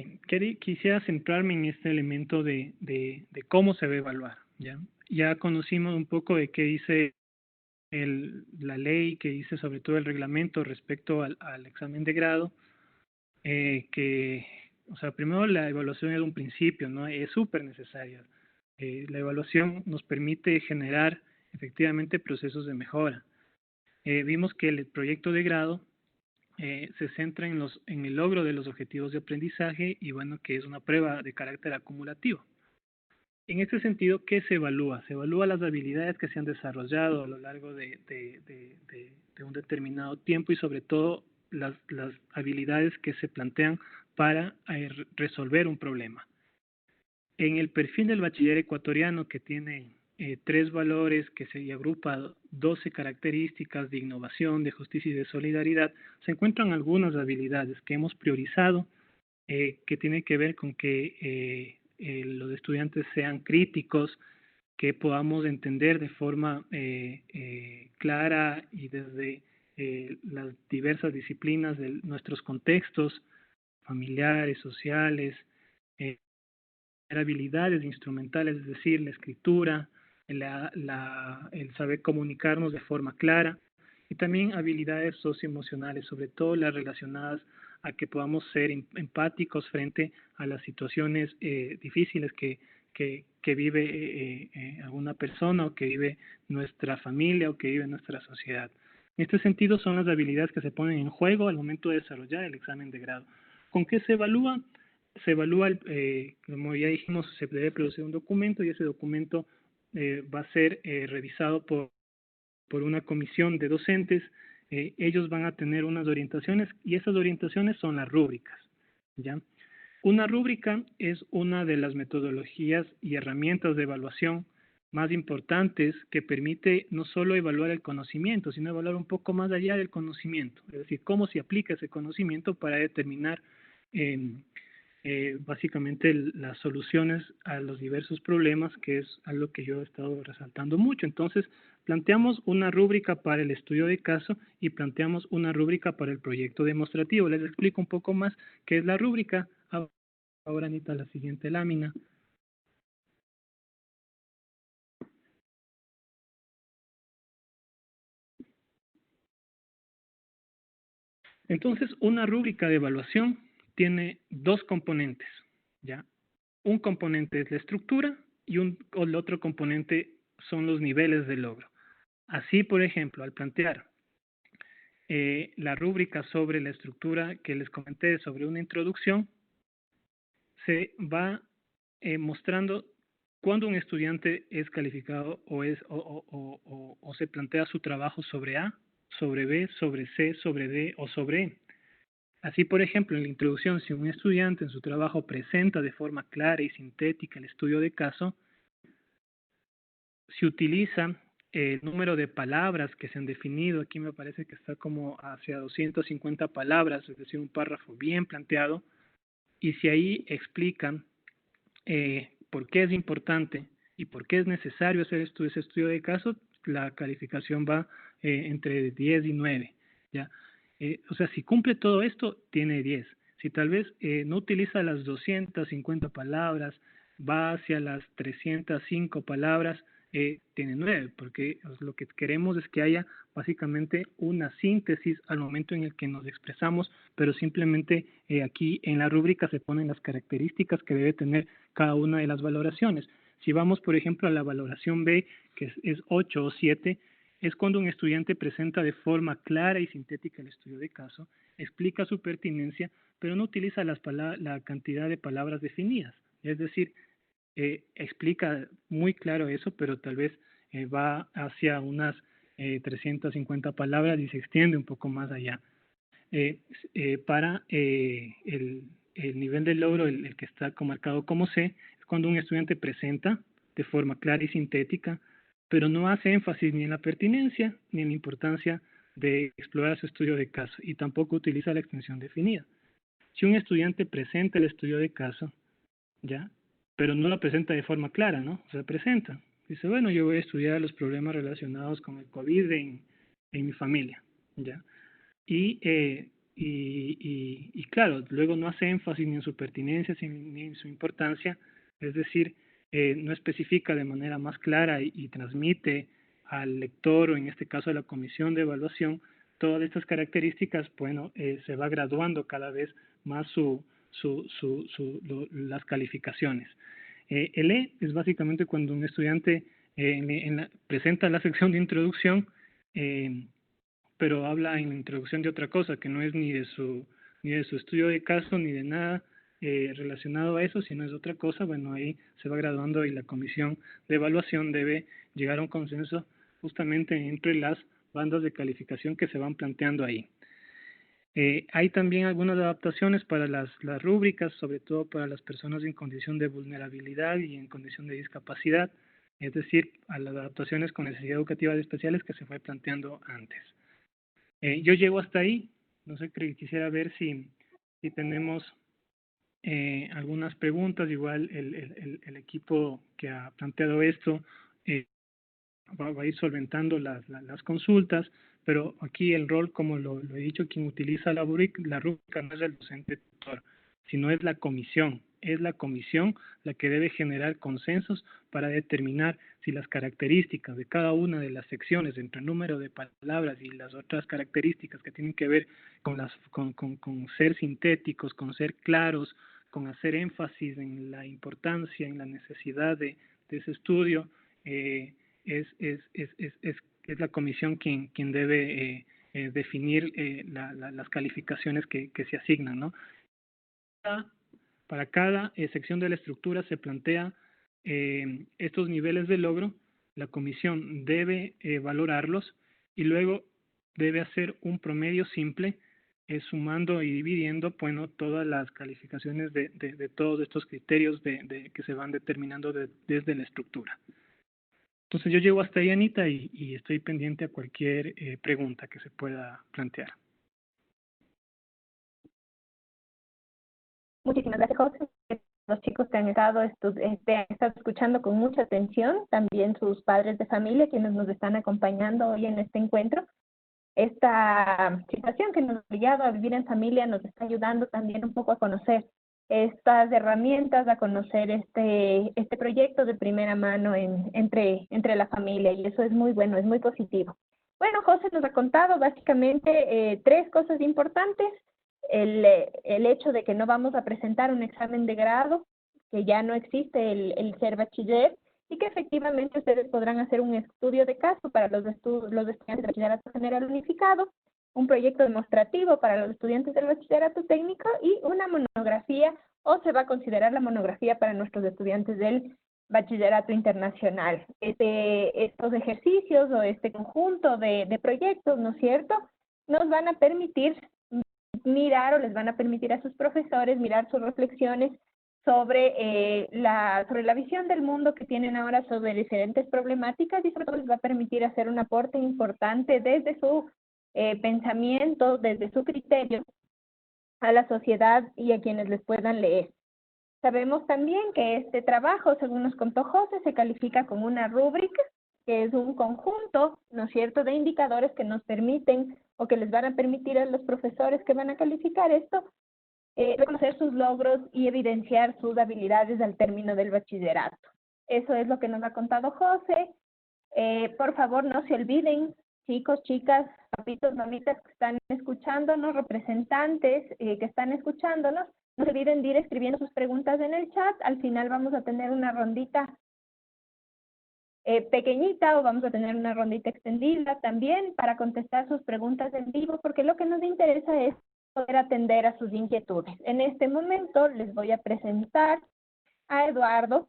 quisiera centrarme en este elemento de cómo se va a evaluar. Ya conocimos un poco de qué dice la ley, qué dice sobre todo el reglamento respecto al examen de grado, o sea, primero la evaluación es un principio, ¿no? Es súper necesaria. La evaluación nos permite generar efectivamente procesos de mejora. Vimos que el proyecto de grado se centra en el logro de los objetivos de aprendizaje y bueno, que es una prueba de carácter acumulativo. En este sentido, ¿qué se evalúa? Se evalúa las habilidades que se han desarrollado a lo largo de un determinado tiempo y sobre todo las habilidades que se plantean para resolver un problema. En el perfil del bachiller ecuatoriano, que tiene 3 valores, que se agrupa 12 características de innovación, de justicia y de solidaridad, se encuentran algunas habilidades que hemos priorizado, que tienen que ver con que los estudiantes sean críticos, que podamos entender de forma clara y desde las diversas disciplinas de nuestros contextos familiares, sociales, habilidades instrumentales, es decir, la escritura, el saber comunicarnos de forma clara y también habilidades socioemocionales, sobre todo las relacionadas a que podamos ser empáticos frente a las situaciones difíciles que vive alguna persona o que vive nuestra familia o que vive nuestra sociedad. En este sentido son las habilidades que se ponen en juego al momento de desarrollar el examen de grado. ¿Con qué se evalúa? Se evalúa, como ya dijimos, se debe producir un documento y ese documento va a ser revisado por una comisión de docentes. Ellos van a tener unas orientaciones y esas orientaciones son las rúbricas, ¿ya? Una rúbrica es una de las metodologías y herramientas de evaluación más importantes que permite no solo evaluar el conocimiento, sino evaluar un poco más allá del conocimiento, es decir, cómo se aplica ese conocimiento para determinar básicamente las soluciones a los diversos problemas, que es algo que yo he estado resaltando mucho. Entonces, planteamos una rúbrica para el estudio de caso y planteamos una rúbrica para el proyecto demostrativo. Les explico un poco más qué es la rúbrica. Ahora, Anita, la siguiente lámina. Entonces, una rúbrica de evaluación tiene 2 componentes, ¿ya? Un componente es la estructura y el otro componente son los niveles de logro. Así, por ejemplo, al plantear la rúbrica sobre la estructura que les comenté sobre una introducción, se va mostrando cuando un estudiante es calificado o se plantea su trabajo sobre A, sobre B, sobre C, sobre D o sobre E. Así, por ejemplo, en la introducción, si un estudiante en su trabajo presenta de forma clara y sintética el estudio de caso, se utiliza el número de palabras que se han definido. Aquí me parece que está como hacia 250 palabras, es decir, un párrafo bien planteado, y si ahí explican por qué es importante y por qué es necesario hacer ese estudio de caso, la calificación va entre 10 y 9, ¿ya? O sea, si cumple todo esto, tiene 10. Si tal vez no utiliza las 250 palabras, va hacia las 305 palabras, tiene 9, porque lo que queremos es que haya básicamente una síntesis al momento en el que nos expresamos, pero simplemente aquí en la rúbrica se ponen las características que debe tener cada una de las valoraciones. Si vamos, por ejemplo, a la valoración B, que es 8 o 7, es cuando un estudiante presenta de forma clara y sintética el estudio de caso, explica su pertinencia, pero no utiliza la cantidad de palabras definidas. Es decir, explica muy claro eso, pero tal vez va hacia unas 350 palabras y se extiende un poco más allá. Para el nivel de logro, el que está marcado como C, es cuando un estudiante presenta de forma clara y sintética, pero no hace énfasis ni en la pertinencia ni en la importancia de explorar su estudio de caso y tampoco utiliza la extensión definida. Si un estudiante presenta el estudio de caso, ¿ya? Pero no lo presenta de forma clara, ¿no? O sea, presenta. Dice, bueno, yo voy a estudiar los problemas relacionados con el COVID en mi familia, ¿ya? Y claro, luego no hace énfasis ni en su pertinencia ni en su importancia, es decir, no especifica de manera más clara y transmite al lector o en este caso a la comisión de evaluación todas estas características. Bueno, se va graduando cada vez más las calificaciones. El E es básicamente cuando un estudiante presenta la sección de introducción, pero habla en la introducción de otra cosa, que no es ni de su estudio de caso, ni de nada relacionado a eso, sino es otra cosa. Bueno, ahí se va graduando y la comisión de evaluación debe llegar a un consenso justamente entre las bandas de calificación que se van planteando ahí. Hay también algunas adaptaciones para las rúbricas, sobre todo para las personas en condición de vulnerabilidad y en condición de discapacidad, es decir, a las adaptaciones con necesidades educativas especiales que se fue planteando antes. Yo llego hasta ahí, no sé, quisiera ver si tenemos algunas preguntas. Igual el equipo que ha planteado esto va a ir solventando las consultas, pero aquí el rol, como lo he dicho, quien utiliza la rúbrica no es el docente tutor, sino es la comisión. Es la comisión la que debe generar consensos para determinar si las características de cada una de las secciones, entre el número de palabras y las otras características que tienen que ver con ser sintéticos, con ser claros, con hacer énfasis en la importancia, en la necesidad de ese estudio, es la comisión quien debe definir las calificaciones que se asignan, ¿no? Para cada sección de la estructura se plantea estos niveles de logro. La comisión debe valorarlos y luego debe hacer un promedio simple, sumando y dividiendo, bueno, todas las calificaciones de todos estos criterios que se van determinando desde la estructura. Entonces yo llego hasta ahí, Anita, y estoy pendiente a cualquier pregunta que se pueda plantear. Muchísimas gracias, José. Los chicos que han estado escuchando con mucha atención, también sus padres de familia, quienes nos están acompañando hoy en este encuentro. Esta situación que nos ha obligado a vivir en familia nos está ayudando también un poco a conocer estas herramientas, a conocer este proyecto de primera mano entre la familia, y eso es muy bueno, es muy positivo. Bueno, José nos ha contado básicamente 3 cosas importantes. El hecho de que no vamos a presentar un examen de grado, que ya no existe el ser bachiller, y que efectivamente ustedes podrán hacer un estudio de caso para los estudiantes de bachillerato general unificado, un proyecto demostrativo para los estudiantes del bachillerato técnico y una monografía, o se va a considerar la monografía para nuestros estudiantes del bachillerato internacional. Estos ejercicios o este conjunto de proyectos, ¿no es cierto?, nos van a permitir mirar, o les van a permitir a sus profesores mirar sus reflexiones sobre la visión del mundo que tienen ahora sobre diferentes problemáticas, y sobre todo les va a permitir hacer un aporte importante desde su pensamiento, desde su criterio a la sociedad y a quienes les puedan leer. Sabemos también que este trabajo, según nos contó José, se califica como una rúbrica, que es un conjunto, ¿no es cierto?, de indicadores que nos permiten o que les van a permitir a los profesores que van a calificar esto, reconocer sus logros y evidenciar sus habilidades al término del bachillerato. Eso es lo que nos ha contado José. Por favor, no se olviden, chicos, chicas, papitos, mamitas que están escuchándonos, representantes que están escuchándonos, no se olviden de ir escribiendo sus preguntas en el chat. Al final vamos a tener una rondita pequeñita, o vamos a tener una rondita extendida también para contestar sus preguntas en vivo, porque lo que nos interesa es poder atender a sus inquietudes. En este momento les voy a presentar a Eduardo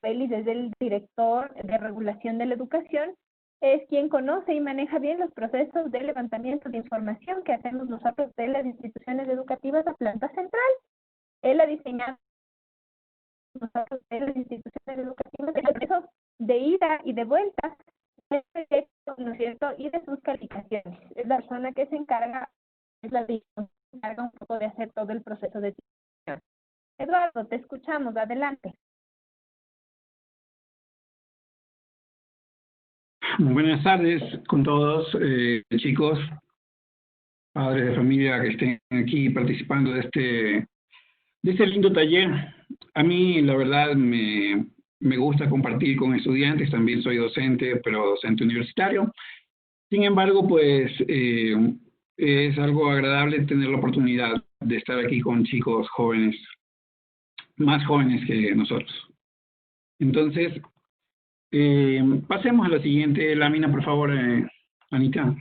Ellis, es el director de regulación de la educación, es quien conoce y maneja bien los procesos de levantamiento de información que hacemos nosotros de las instituciones educativas a planta central. Él ha diseñado nosotros de las instituciones educativas el proceso de ida y de vuelta del proyecto, ¿no es cierto?, y de sus calificaciones. Es la persona que se encarga, un poco de hacer todo el proceso de decisión. Eduardo, te escuchamos, adelante. Buenas tardes con todos, chicos, padres de familia que estén aquí participando de este lindo taller. A mí, la verdad, me gusta compartir con estudiantes. También soy docente, pero docente universitario. Sin embargo, pues es algo agradable tener la oportunidad de estar aquí con chicos jóvenes, más jóvenes que nosotros. Entonces, pasemos a la siguiente lámina, por favor, Anita.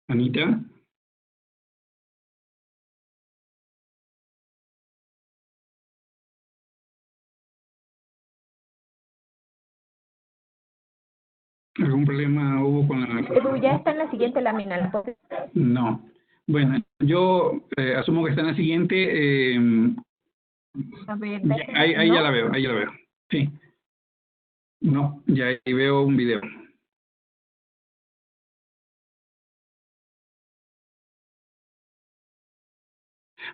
Anita. ¿Algún problema hubo con la...? Edu, ya está en la siguiente lámina. ¿La puedes? No. Bueno, yo asumo que está en la siguiente. A ver, Ahí ¿no? ya la veo, ahí ya la veo. Sí. No, ya ahí veo un video.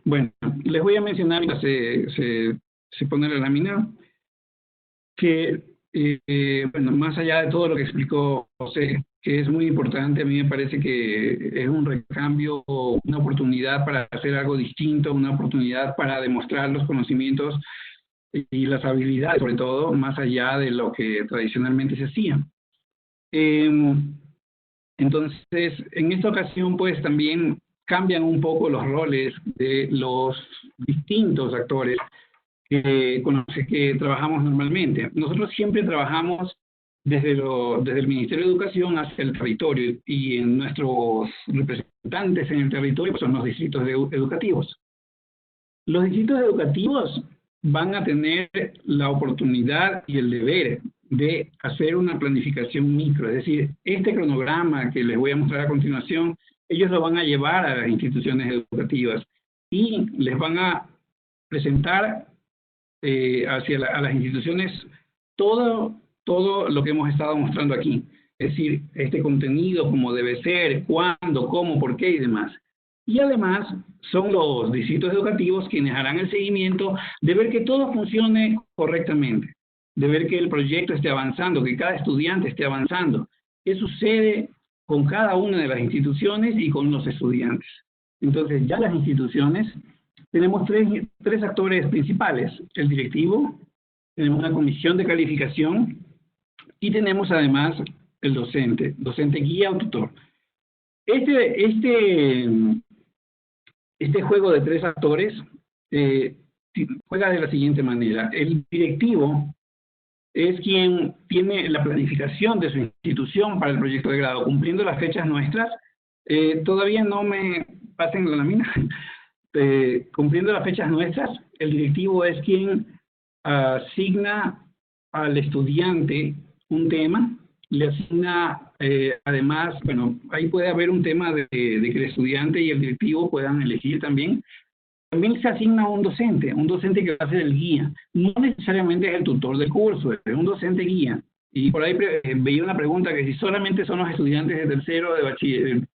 Bueno, les voy a mencionar, se pone la lámina, que, bueno, más allá de todo lo que explicó José, que es muy importante, a mí me parece que es un recambio, una oportunidad para hacer algo distinto, una oportunidad para demostrar los conocimientos y las habilidades, sobre todo, más allá de lo que tradicionalmente se hacía. Entonces, en esta ocasión, pues también cambian un poco los roles de los distintos actores con los que trabajamos normalmente. Nosotros siempre trabajamos desde el Ministerio de Educación hacia el territorio, y en nuestros representantes en el territorio pues, son los distritos educativos. Los distritos educativos van a tener la oportunidad y el deber de hacer una planificación micro, es decir, este cronograma que les voy a mostrar a continuación, ellos lo van a llevar a las instituciones educativas y les van a presentar a las instituciones todo lo que hemos estado mostrando aquí, es decir, este contenido, cómo debe ser, cuándo, cómo, por qué y demás. Y además son los distritos educativos quienes harán el seguimiento de ver que todo funcione correctamente, de ver que el proyecto esté avanzando, que cada estudiante esté avanzando. ¿Qué sucede con cada una de las instituciones y con los estudiantes? Entonces ya las instituciones, tenemos tres actores principales: el directivo, tenemos una comisión de calificación y tenemos además el docente guía o tutor. Este juego de tres actores juega de la siguiente manera. El directivo es quien tiene la planificación de su institución para el proyecto de grado, cumpliendo las fechas nuestras. Todavía no me pasen la lámina. Cumpliendo las fechas nuestras, el directivo es quien asigna al estudiante un tema, le asigna además, bueno, ahí puede haber un tema de que el estudiante y el directivo puedan elegir también. También se asigna un docente que va a ser el guía. No necesariamente es el tutor del curso, es un docente guía. Y por ahí veía una pregunta que si solamente son los estudiantes de tercero de bachiller,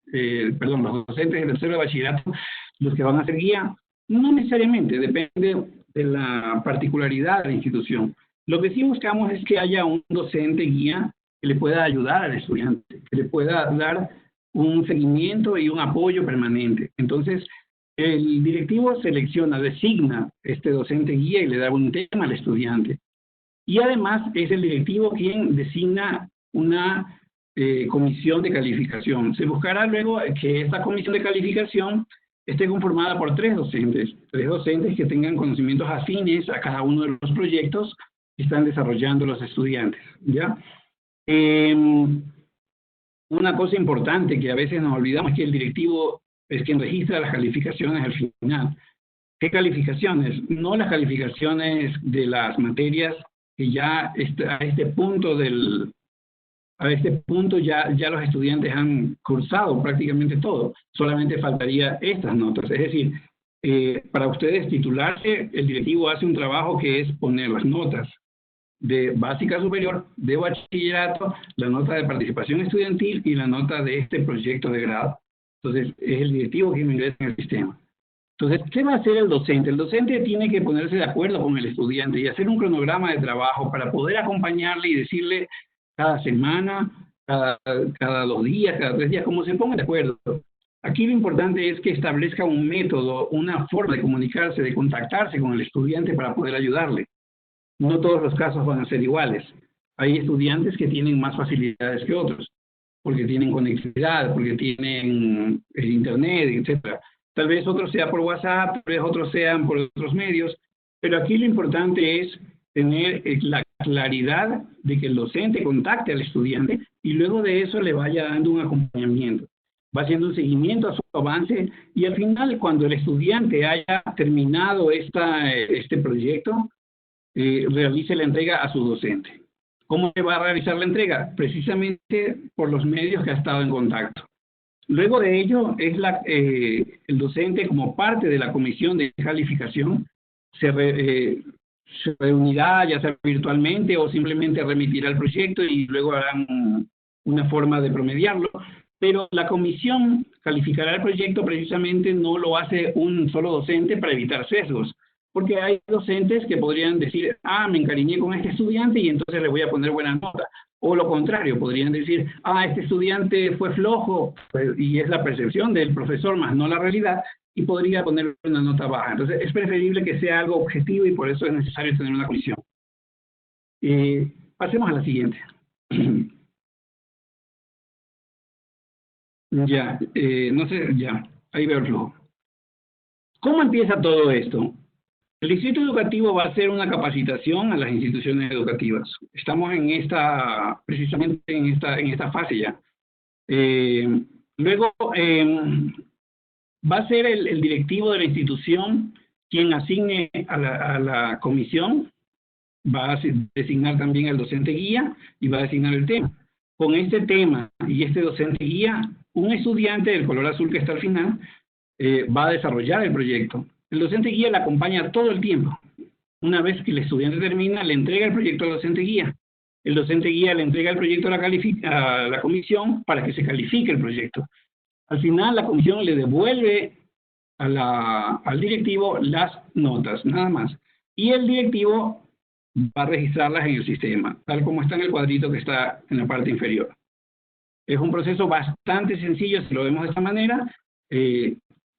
los docentes de tercero de bachillerato los que van a ser guía. No necesariamente, depende de la particularidad de la institución. Lo que sí buscamos es que haya un docente guía que le pueda ayudar al estudiante, que le pueda dar un seguimiento y un apoyo permanente. Entonces, el directivo designa este docente guía y le da un tema al estudiante. Y además es el directivo quien designa una comisión de calificación. Se buscará luego que esta comisión de calificación esté conformada por tres docentes que tengan conocimientos afines a cada uno de los proyectos que están desarrollando los estudiantes, ¿ya? Una cosa importante que a veces nos olvidamos es que el directivo es quien registra las calificaciones al final. ¿Qué calificaciones? No las calificaciones de las materias que ya a este punto ya los estudiantes han cursado prácticamente todo. Solamente faltaría estas notas. Es decir, para ustedes titularse, el directivo hace un trabajo que es poner las notas de básica superior, de bachillerato, la nota de participación estudiantil y la nota de este proyecto de grado. Entonces, es el directivo quien ingresa en el sistema. Entonces, ¿qué va a hacer el docente? El docente tiene que ponerse de acuerdo con el estudiante y hacer un cronograma de trabajo para poder acompañarle y decirle cada semana, cada 2 días, cada 3 días, como se ponga de acuerdo. Aquí lo importante es que establezca un método, una forma de comunicarse, de contactarse con el estudiante para poder ayudarle. No todos los casos van a ser iguales. Hay estudiantes que tienen más facilidades que otros, porque tienen conectividad, porque tienen el internet, etcétera. Tal vez otros sea por WhatsApp, tal vez otros sean por otros medios, pero aquí lo importante es tener la claridad de que el docente contacte al estudiante y luego de eso le vaya dando un acompañamiento. va haciendo un seguimiento a su avance y al final, cuando el estudiante haya terminado este proyecto, realice la entrega a su docente. ¿Cómo se va a realizar la entrega? Precisamente por los medios que ha estado en contacto. Luego de ello, es el docente, como parte de la comisión de calificación, se reunirá ya sea virtualmente o simplemente remitirá el proyecto y luego harán una forma de promediarlo. Pero la comisión calificará el proyecto precisamente, no lo hace un solo docente para evitar sesgos. Porque hay docentes que podrían decir, me encariñé con este estudiante y entonces le voy a poner buena nota. O lo contrario, podrían decir, este estudiante fue flojo, y es la percepción del profesor más no la realidad, y podría poner una nota baja. Entonces es preferible que sea algo objetivo y por eso es necesario tener una comisión. Pasemos a la siguiente. Ahí veo el flujo. ¿Cómo empieza todo esto? El distrito educativo va a hacer una capacitación a las instituciones educativas. Estamos precisamente en esta fase ya. Luego, va a ser el directivo de la institución quien asigne a la comisión, va a designar también al docente guía y va a designar el tema. Con este tema y este docente guía, un estudiante del color azul que está al final va a desarrollar el proyecto. El docente guía le acompaña todo el tiempo. Una vez que el estudiante termina, le entrega el proyecto al docente guía. El docente guía le entrega el proyecto a la comisión para que se califique el proyecto. Al final, la comisión le devuelve al directivo las notas, nada más. Y el directivo va a registrarlas en el sistema, tal como está en el cuadrito que está en la parte inferior. Es un proceso bastante sencillo, si lo vemos de esta manera.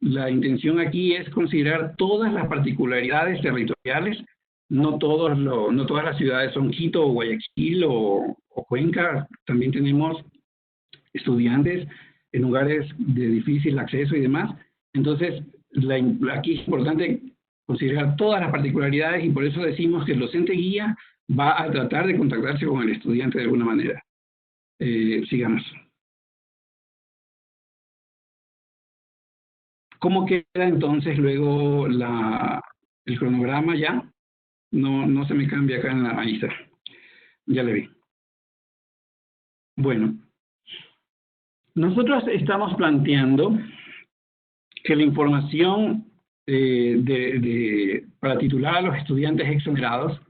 La intención aquí es considerar todas las particularidades territoriales. No todas las ciudades son Quito o Guayaquil o Cuenca. También tenemos estudiantes en lugares de difícil acceso y demás. Entonces, aquí es importante considerar todas las particularidades y por eso decimos que el docente guía va a tratar de contactarse con el estudiante de alguna manera. Sigamos. ¿Cómo queda entonces luego el cronograma ya? No se me cambia acá ahí está. Ya le vi. Bueno, nosotros estamos planteando que la información para titular a los estudiantes exonerados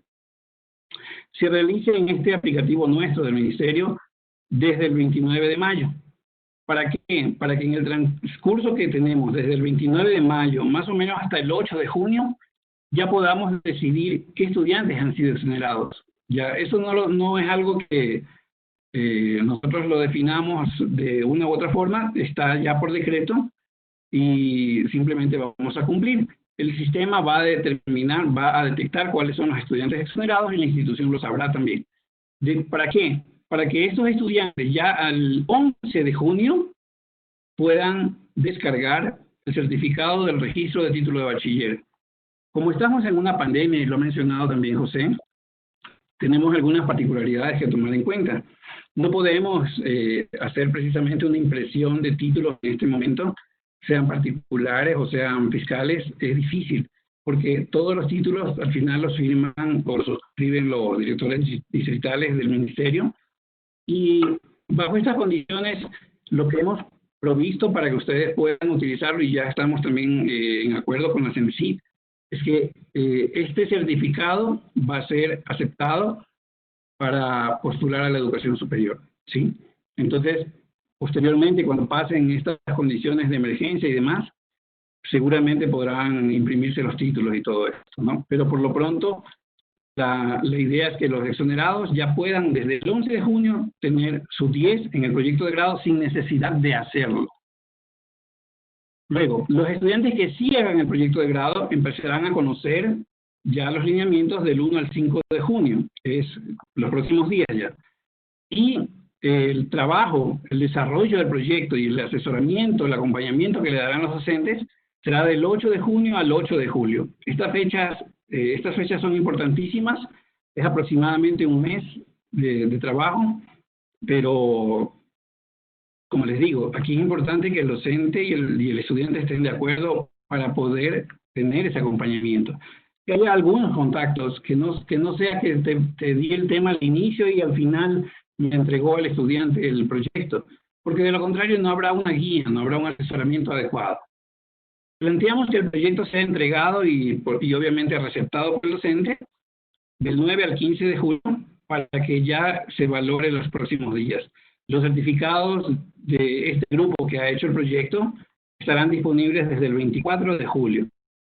se realice en este aplicativo nuestro del Ministerio desde el 29 de mayo. ¿Para qué? Para que en el transcurso que tenemos desde el 29 de mayo, más o menos hasta el 8 de junio, ya podamos decidir qué estudiantes han sido exonerados. Ya, eso no es algo que nosotros lo definamos de una u otra forma, está ya por decreto y simplemente vamos a cumplir. El sistema va a detectar cuáles son los estudiantes exonerados y la institución lo sabrá también. ¿Para qué? Para que estos estudiantes ya al 11 de junio puedan descargar el certificado del registro de título de bachiller. Como estamos en una pandemia, y lo ha mencionado también José, tenemos algunas particularidades que tomar en cuenta. No podemos hacer precisamente una impresión de títulos en este momento, sean particulares o sean fiscales, es difícil, porque todos los títulos al final los firman o los suscriben los directores distritales del ministerio. Y bajo estas condiciones, lo que hemos provisto para que ustedes puedan utilizarlo, y ya estamos también en acuerdo con la CENSID, es que este certificado va a ser aceptado para postular a la educación superior, ¿sí? Entonces, posteriormente, cuando pasen estas condiciones de emergencia y demás, seguramente podrán imprimirse los títulos y todo esto, ¿no? Pero por lo pronto, la idea es que los exonerados ya puedan desde el 11 de junio tener su 10 en el proyecto de grado sin necesidad de hacerlo. Luego, los estudiantes que sí hagan el proyecto de grado empezarán a conocer ya los lineamientos del 1 al 5 de junio, que es los próximos días ya. Y el trabajo, el desarrollo del proyecto y el asesoramiento, el acompañamiento que le darán los docentes será del 8 de junio al 8 de julio. Estas fechas son importantísimas, es aproximadamente un mes de trabajo, pero como les digo, aquí es importante que el docente y el estudiante estén de acuerdo para poder tener ese acompañamiento. Que haya algunos contactos, que no sea que te di el tema al inicio y al final me entregó el estudiante el proyecto, porque de lo contrario no habrá una guía, no habrá un asesoramiento adecuado. Planteamos que el proyecto sea entregado y obviamente receptado por el docente del 9 al 15 de julio para que ya se valore los próximos días. Los certificados de este grupo que ha hecho el proyecto estarán disponibles desde el 24 de julio.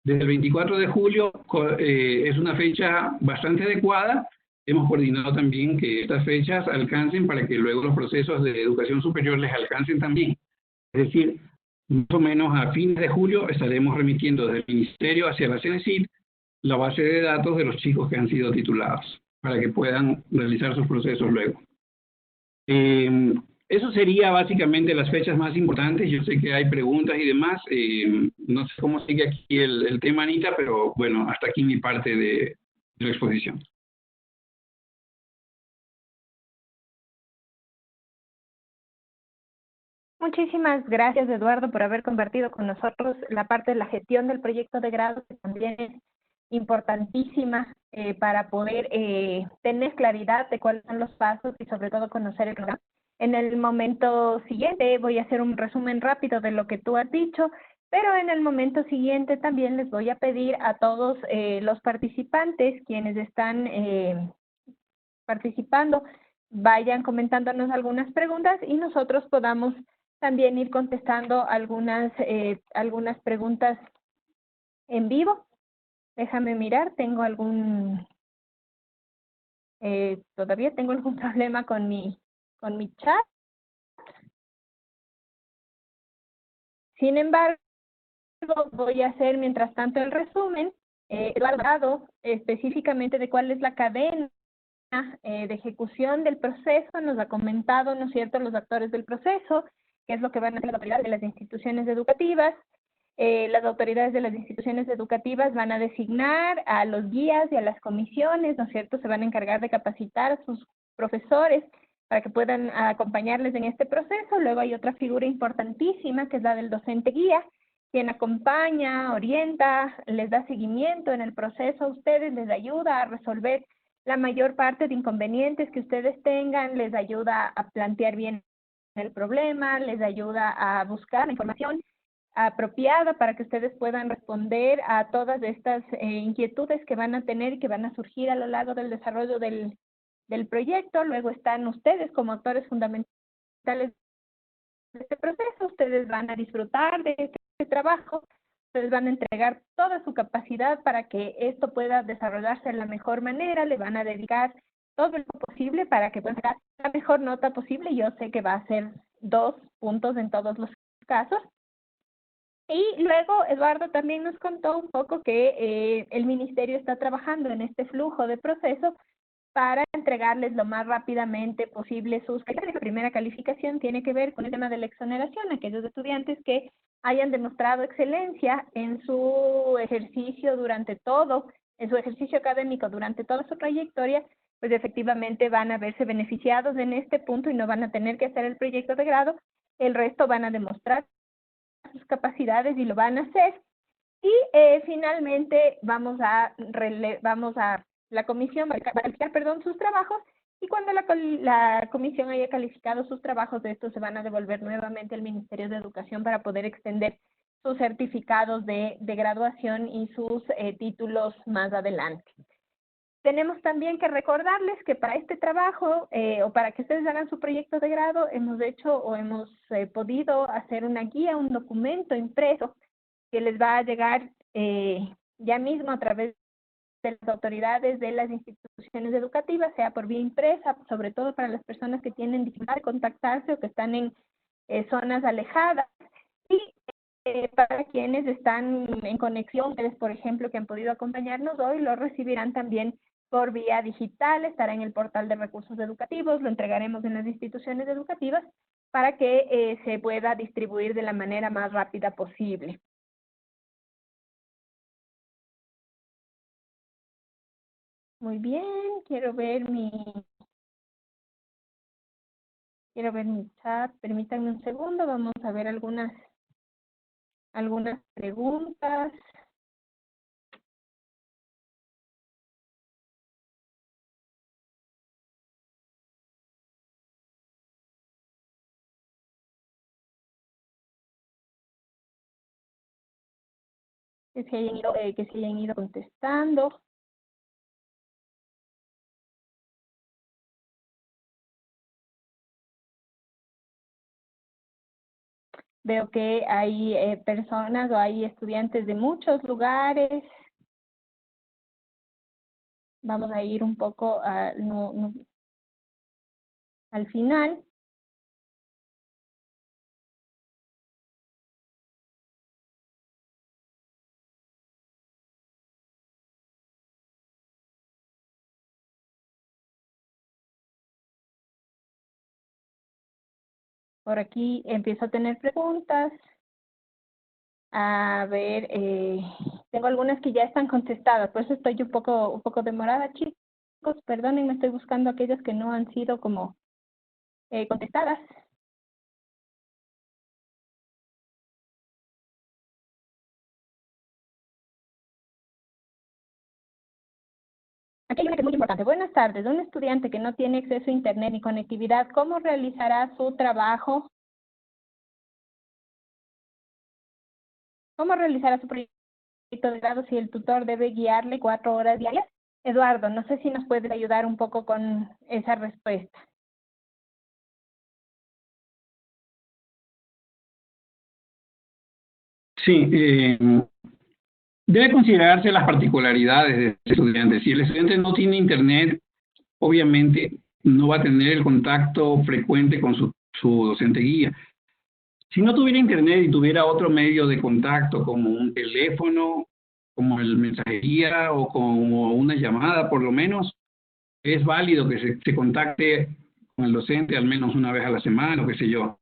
Desde el 24 de julio es una fecha bastante adecuada. Hemos coordinado también que estas fechas alcancen para que luego los procesos de educación superior les alcancen también. Es decir, más o menos a fines de julio estaremos remitiendo desde el Ministerio hacia la CENESID la base de datos de los chicos que han sido titulados para que puedan realizar sus procesos luego. Eso sería básicamente las fechas más importantes. Yo sé que hay preguntas y demás. No sé cómo sigue aquí el tema, Anita, pero bueno, hasta aquí mi parte de la exposición. Muchísimas gracias, Eduardo, por haber compartido con nosotros la parte de la gestión del proyecto de grado, que también es importantísima para poder tener claridad de cuáles son los pasos y sobre todo conocer el programa. En el momento siguiente voy a hacer un resumen rápido de lo que tú has dicho, pero en el momento siguiente también les voy a pedir a todos los participantes, quienes están participando, vayan comentándonos algunas preguntas y nosotros podamos también ir contestando algunas preguntas en vivo. Déjame mirar, tengo todavía tengo algún problema con mi chat. Sin embargo, voy a hacer mientras tanto el resumen, Eduardo, específicamente de cuál es la cadena de ejecución del proceso. Nos ha comentado, ¿no es cierto?, los actores del proceso, qué es lo que van a hacer las autoridades de las instituciones educativas. Las autoridades de las instituciones educativas van a designar a los guías y a las comisiones, ¿no es cierto?, se van a encargar de capacitar a sus profesores para que puedan acompañarles en este proceso. Luego hay otra figura importantísima, que es la del docente guía, quien acompaña, orienta, les da seguimiento en el proceso a ustedes, les ayuda a resolver la mayor parte de inconvenientes que ustedes tengan, les ayuda a plantear bien el problema, les ayuda a buscar la información apropiada para que ustedes puedan responder a todas estas inquietudes que van a tener y que van a surgir a lo largo del desarrollo del proyecto. Luego están ustedes como actores fundamentales de este proceso. Ustedes van a disfrutar de este trabajo, ustedes van a entregar toda su capacidad para que esto pueda desarrollarse de la mejor manera, le van a dedicar todo lo posible para que puedan sacar la mejor nota posible. Yo sé que va a ser 2 puntos en todos los casos. Y luego Eduardo también nos contó un poco que el ministerio está trabajando en este flujo de proceso para entregarles lo más rápidamente posible sus calificaciones. La primera calificación tiene que ver con el tema de la exoneración. Aquellos estudiantes que hayan demostrado excelencia en su ejercicio en su ejercicio académico durante toda su trayectoria, pues efectivamente van a verse beneficiados en este punto y no van a tener que hacer el proyecto de grado. El resto van a demostrar sus capacidades y lo van a hacer. Y finalmente la comisión va a calificar, sus trabajos, y cuando la comisión haya calificado sus trabajos, de estos se van a devolver nuevamente al Ministerio de Educación para poder extender sus certificados de graduación y sus títulos más adelante. Tenemos también que recordarles que para este trabajo, o para que ustedes hagan su proyecto de grado, hemos podido hacer una guía, un documento impreso que les va a llegar ya mismo a través de las autoridades de las instituciones educativas, sea por vía impresa, sobre todo para las personas que tienen dificultad de contactarse o que están en zonas alejadas, y para quienes están en conexión, ustedes, por ejemplo, que han podido acompañarnos hoy, lo recibirán también por vía digital, estará en el portal de recursos educativos, lo entregaremos en las instituciones educativas para que se pueda distribuir de la manera más rápida posible. Muy bien, quiero ver Quiero ver mi chat, permítanme un segundo, vamos a ver algunas preguntas. Que se hayan ido contestando. Veo que hay personas o hay estudiantes de muchos lugares. Vamos a ir un poco al final. Por aquí empiezo a tener preguntas. A ver, tengo algunas que ya están contestadas, por eso estoy un poco demorada, chicos. Perdónenme, estoy buscando aquellas que no han sido como contestadas. Aquí hay una que es muy importante. Buenas tardes. Un estudiante que no tiene acceso a Internet ni conectividad, ¿cómo realizará su trabajo? ¿Cómo realizará su proyecto de grado si el tutor debe guiarle 4 horas diarias? Eduardo, no sé si nos puedes ayudar un poco con esa respuesta. Sí, debe considerarse las particularidades del estudiante. Si el estudiante no tiene internet, obviamente no va a tener el contacto frecuente con su docente guía. Si no tuviera internet y tuviera otro medio de contacto, como un teléfono, como el mensajería o como una llamada, por lo menos, es válido que se contacte con el docente al menos una vez a la semana o qué sé yo.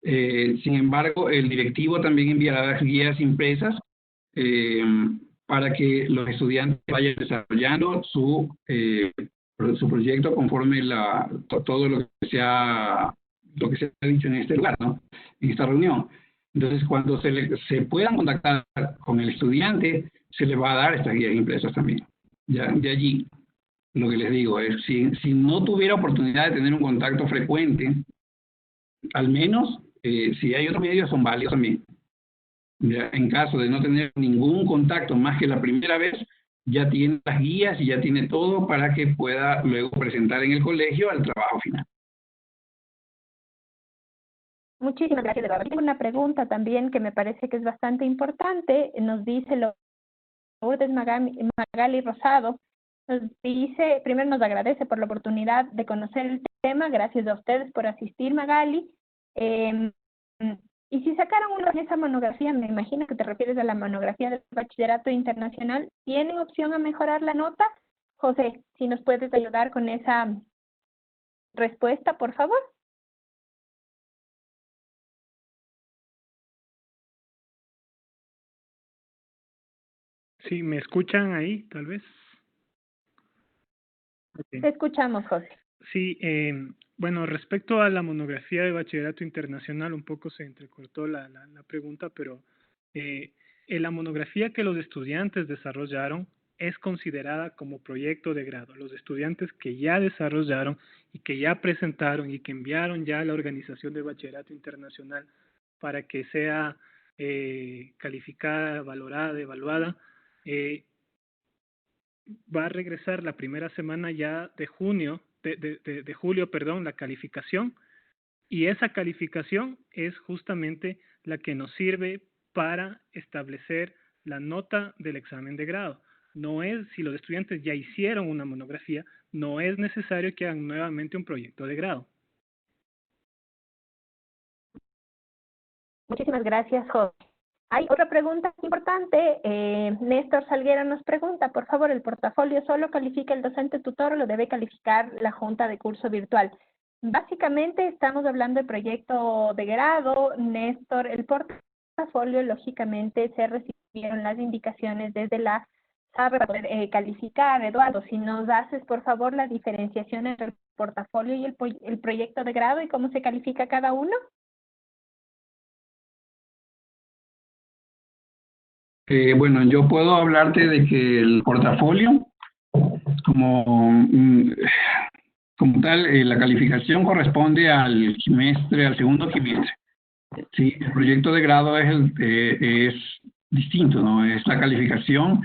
Sin embargo, el directivo también enviará las guías impresas para que los estudiantes vayan desarrollando su proyecto conforme todo lo que se ha dicho en este lugar, ¿no? En esta reunión. Entonces, cuando se puedan contactar con el estudiante, se le va a dar estas guías impresas también. Ya, de allí, lo que les digo es, si no tuviera oportunidad de tener un contacto frecuente, al menos, si hay otros medios, son válidos también. Ya, en caso de no tener ningún contacto más que la primera vez, ya tiene las guías y ya tiene todo para que pueda luego presentar en el colegio al trabajo final. Muchísimas gracias, Eduardo. Tengo una pregunta también que me parece que es bastante importante. Nos dice Lourdes Magali Rosado. Nos dice, primero nos agradece por la oportunidad de conocer el tema. Gracias a ustedes por asistir, Magali. Y si sacaron una de esa monografía, me imagino que te refieres a la monografía del Bachillerato Internacional, ¿tienen opción a mejorar la nota? José, si nos puedes ayudar con esa respuesta, por favor. Sí, ¿me escuchan ahí, tal vez? Okay. Te escuchamos, José. Sí, bueno, respecto a la monografía de Bachillerato Internacional, un poco se entrecortó la pregunta, pero la monografía que los estudiantes desarrollaron es considerada como proyecto de grado. Los estudiantes que ya desarrollaron y que ya presentaron y que enviaron ya a la Organización de Bachillerato Internacional para que sea calificada, valorada, evaluada, va a regresar la primera semana ya de julio, la calificación, y esa calificación es justamente la que nos sirve para establecer la nota del examen de grado. No es, si los estudiantes ya hicieron una monografía, no es necesario que hagan nuevamente un proyecto de grado. Muchísimas gracias, José. Hay otra pregunta importante. Néstor Salguero nos pregunta, por favor, ¿el portafolio solo califica el docente tutor o lo debe calificar la junta de curso virtual? Básicamente estamos hablando de proyecto de grado, Néstor. El portafolio, lógicamente, se recibieron las indicaciones desde la SAB para poder calificar. Eduardo, si nos haces, por favor, la diferenciación entre el portafolio y el proyecto de grado y cómo se califica cada uno? Bueno, yo puedo hablarte de que el portafolio, como, como tal, la calificación corresponde al semestre, al segundo semestre. Sí, el proyecto de grado es distinto, ¿no? Es la calificación,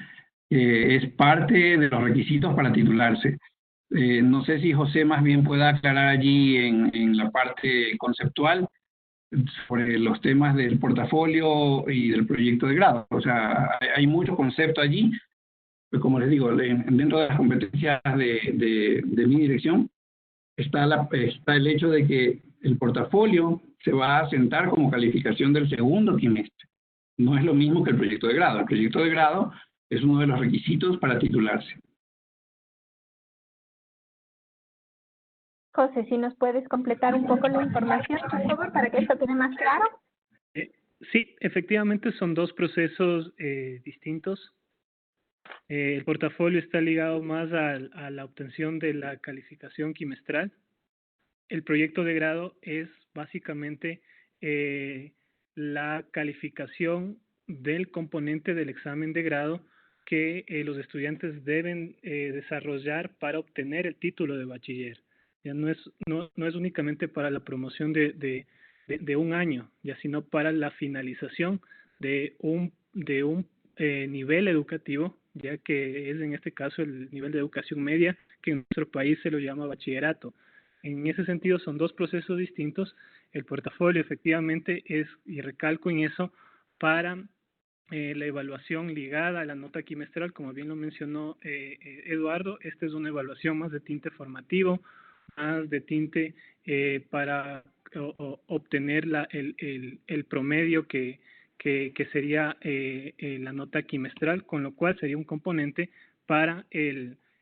es parte de los requisitos para titularse. No sé si José más bien pueda aclarar allí en la parte conceptual sobre los temas del portafolio y del proyecto de grado. O sea, hay mucho concepto allí, pues como les digo, dentro de las competencias de mi dirección está el hecho de que el portafolio se va a asentar como calificación del segundo trimestre. No es lo mismo que el proyecto de grado. El proyecto de grado es uno de los requisitos para titularse. José, si nos puedes completar un poco la información, por favor, para que esto quede más claro. Sí, efectivamente son dos procesos distintos. El portafolio está ligado más a la obtención de la calificación quimestral. El proyecto de grado es básicamente la calificación del componente del examen de grado que los estudiantes deben desarrollar para obtener el título de bachiller. Ya no es únicamente para la promoción de un año, ya sino para la finalización de un nivel educativo, ya que es en este caso el nivel de educación media, que en nuestro país se lo llama bachillerato. En ese sentido son dos procesos distintos. El portafolio efectivamente es, y recalco en eso, para la evaluación ligada a la nota quimestral, como bien lo mencionó Eduardo. Esta es una evaluación más de tinte formativo, más de tinte para obtener el promedio que sería la nota quimestral, con lo cual sería un componente para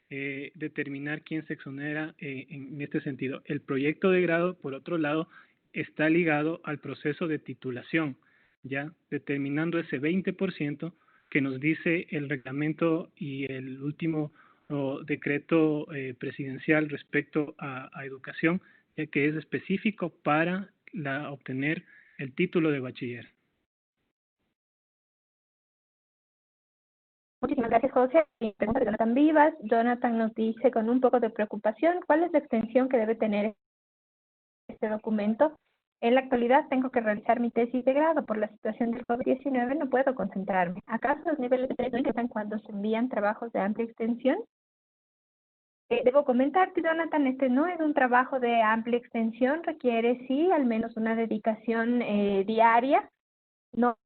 determinar quién se exonera en este sentido. El proyecto de grado, por otro lado, está ligado al proceso de titulación, ya determinando ese 20% que nos dice el reglamento y el último decreto presidencial respecto a educación, ya que es específico para obtener el título de bachiller. Muchísimas gracias, José. Y pregunta de Jonathan Vivas. Jonathan nos dice con un poco de preocupación, ¿cuál es la extensión que debe tener este documento? En la actualidad tengo que realizar mi tesis de grado. Por la situación del COVID-19 no puedo concentrarme. ¿Acaso los niveles de estrés no importan cuando se envían trabajos de amplia extensión? Debo comentarte, Jonathan, este no es un trabajo de amplia extensión, requiere sí al menos una dedicación diaria. No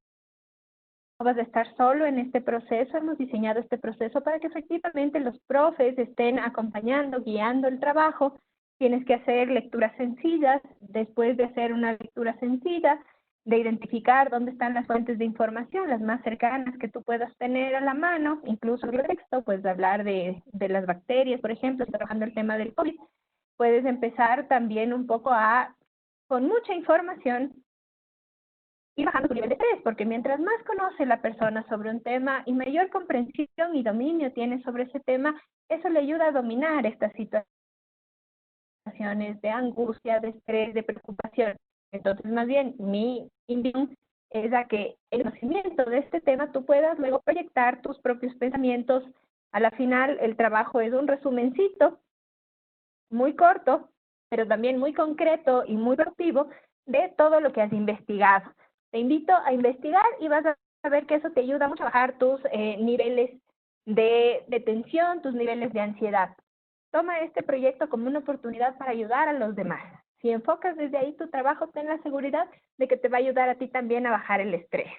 vas a estar solo en este proceso, hemos diseñado este proceso para que efectivamente los profes estén acompañando, guiando el trabajo. Tienes que hacer lecturas sencillas, después de hacer una lectura sencilla, de identificar dónde están las fuentes de información, las más cercanas que tú puedas tener a la mano, incluso el texto, puedes hablar de las bacterias, por ejemplo, trabajando el tema del COVID. Puedes empezar también un poco con mucha información, y bajando tu nivel de estrés, porque mientras más conoce la persona sobre un tema y mayor comprensión y dominio tiene sobre ese tema, eso le ayuda a dominar estas situaciones de angustia, de estrés, de preocupación. Entonces, más bien, mi invitación es a que el conocimiento de este tema tú puedas luego proyectar tus propios pensamientos. A la final, el trabajo es un resumencito muy corto, pero también muy concreto y muy productivo de todo lo que has investigado. Te invito a investigar y vas a ver que eso te ayuda mucho a bajar tus niveles de tensión, tus niveles de ansiedad. Toma este proyecto como una oportunidad para ayudar a los demás. Si enfocas desde ahí tu trabajo, ten la seguridad de que te va a ayudar a ti también a bajar el estrés.